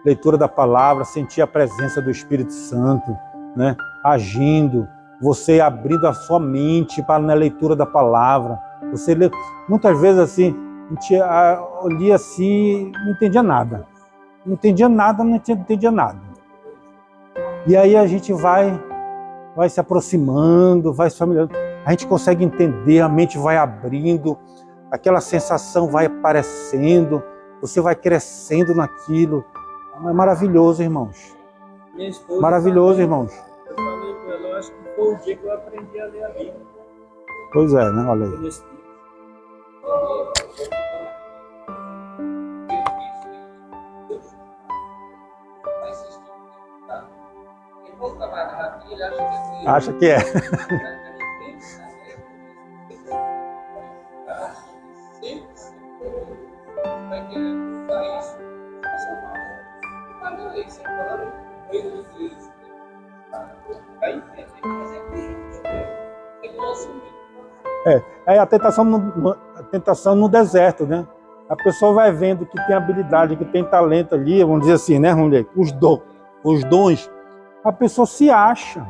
Leitura da palavra, sentir a presença do Espírito Santo, né? Agindo, você abrindo a sua mente para na leitura da palavra. Você lê, muitas vezes assim, a gente lia assim, não entendia nada. Não entendia nada. E aí a gente vai se aproximando, vai se familiarizando. A gente consegue entender, a mente vai abrindo, aquela sensação vai aparecendo, você vai crescendo naquilo. É maravilhoso, irmãos. Maravilhoso, irmãos. Eu falei com ela, eu acho que foi o dia que eu aprendi a ler a Bíblia. Pois é, né? Olha aí. Acha que é. É a tentação no deserto, né? A pessoa vai vendo que tem habilidade, que tem talento ali, vamos dizer assim, né, mulher? Os dons. A pessoa se acha,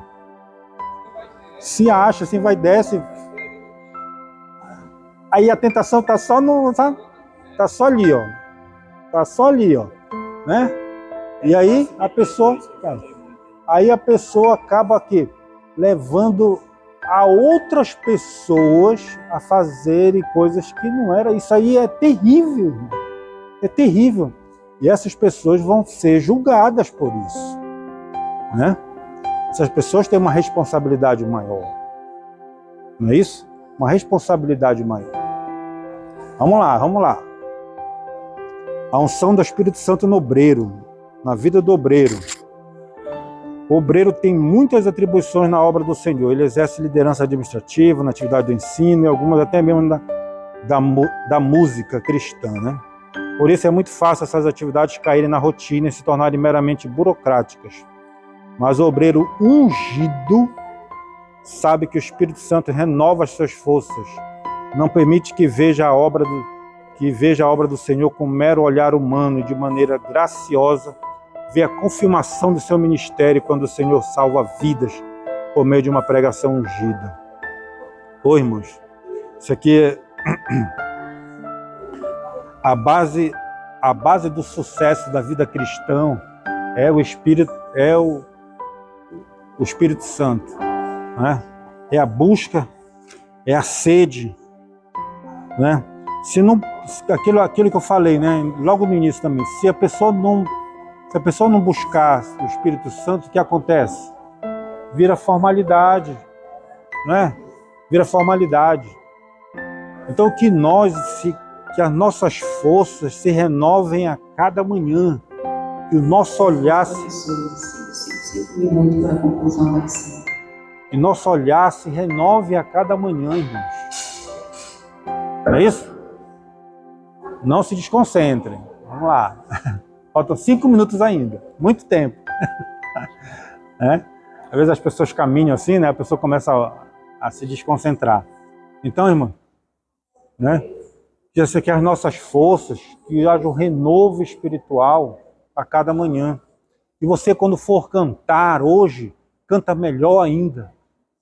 assim, vai desce. Aí a tentação tá só ali, ó. Tá só ali, ó, né? E aí a pessoa acaba aqui levando a outras pessoas a fazerem coisas que não eram. Isso aí é terrível. É terrível. E essas pessoas vão ser julgadas por isso, né? Essas pessoas têm uma responsabilidade maior. Não é isso? Uma responsabilidade maior. Vamos lá, vamos lá. A unção do Espírito Santo no obreiro, na vida do obreiro. O obreiro tem muitas atribuições na obra do Senhor. Ele exerce liderança administrativa, na atividade do ensino e algumas até mesmo da música cristã, né? Por isso é muito fácil essas atividades caírem na rotina e se tornarem meramente burocráticas. Mas o obreiro ungido sabe que o Espírito Santo renova as suas forças, não permite que veja a obra do Senhor com mero olhar humano e de maneira graciosa vê a confirmação do seu ministério quando o Senhor salva vidas por meio de uma pregação ungida. Ô irmãos, isso aqui é a base do sucesso da vida cristã é o Espírito Santo, né? É a busca, é a sede, né? Se não, aquilo que eu falei, né? Logo no início também, se a pessoa não buscar o Espírito Santo, o que acontece? Vira formalidade, né? Vira formalidade. Então que as nossas forças se renovem a cada manhã, que o nosso olhar se renove a cada manhã, irmãos. Não é isso? Não se desconcentrem. Vamos lá. Faltam 5 minutos ainda. Muito tempo. É? Às vezes as pessoas caminham assim, né? A pessoa começa a se desconcentrar. Então, irmão, né? Que as nossas forças, que haja um renovo espiritual a cada manhã. E você, quando for cantar hoje, canta melhor ainda,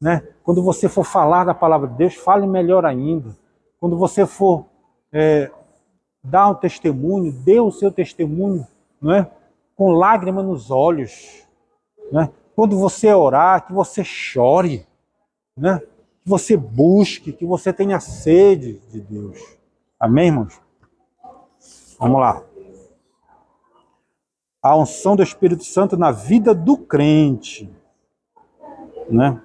né? Quando você for falar da palavra de Deus, fale melhor ainda. Quando você for dar um testemunho, dê o seu testemunho, né? Com lágrima nos olhos, né? Quando você orar, que você chore, né? Que você busque, que você tenha sede de Deus. Amém, irmãos? Vamos lá. A unção do Espírito Santo na vida do crente, né?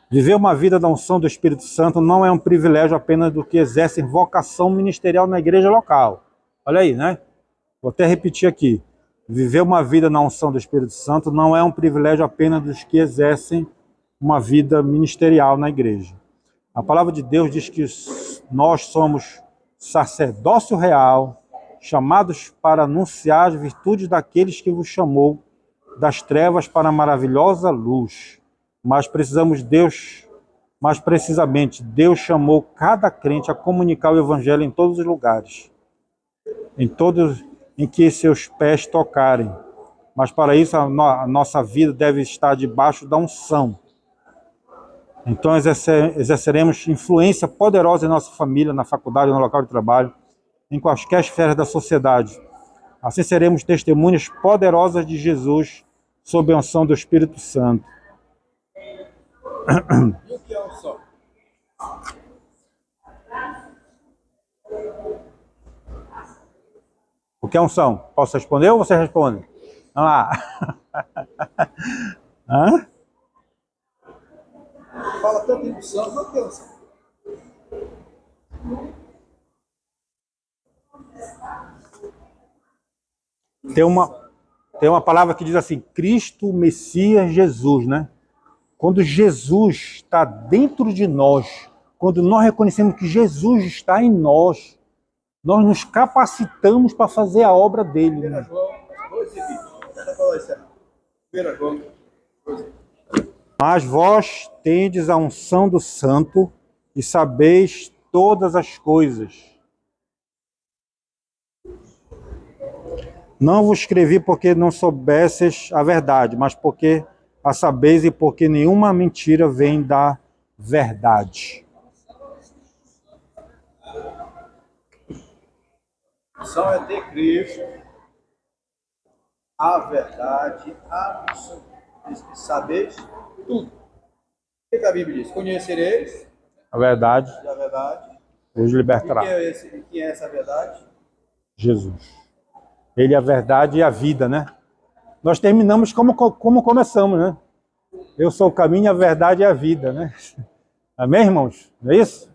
Viver uma vida da unção do Espírito Santo não é um privilégio apenas do que exercem vocação ministerial na igreja local. Olha aí, né? Vou até repetir aqui. Viver uma vida na unção do Espírito Santo não é um privilégio apenas dos que exercem uma vida ministerial na igreja. A palavra de Deus diz que nós somos sacerdócio real, chamados para anunciar as virtudes daqueles que vos chamou das trevas para a maravilhosa luz. Mas precisamente, Deus chamou cada crente a comunicar o evangelho em todos os lugares, em que seus pés tocarem. Mas para isso a nossa vida deve estar debaixo da unção. Então exerceremos influência poderosa em nossa família, na faculdade, no local de trabalho, em quaisquer esferas da sociedade. Assim seremos testemunhas poderosas de Jesus sob a unção do Espírito Santo. E o que é unção? O que é unção? Posso responder ou você responde? Vamos lá. Hã? Fala tanto em unção, mas o que é unção? Tem uma palavra que diz assim, Cristo, Messias, Jesus, né? Quando Jesus está dentro de nós, quando nós reconhecemos que Jesus está em nós, nós nos capacitamos para fazer a obra dele. 1 João 2:20. Tenta falar isso aí. 1 João 2:20. Mas vós tendes a unção do Santo e sabeis todas as coisas. Não vos escrevi porque não soubesses a verdade, mas porque a sabeis e porque nenhuma mentira vem da verdade. Unção é ter Cristo, a verdade absoluta. Diz que sabeis tudo. O que a Bíblia diz? Conhecereis A verdade a verdade. vos E libertará. quem é essa verdade? Jesus. Ele é a verdade e a vida, né? nós terminamos como começamos, né? Eu sou o caminho, a verdade e a vida, né? Amém, irmãos? Não é isso?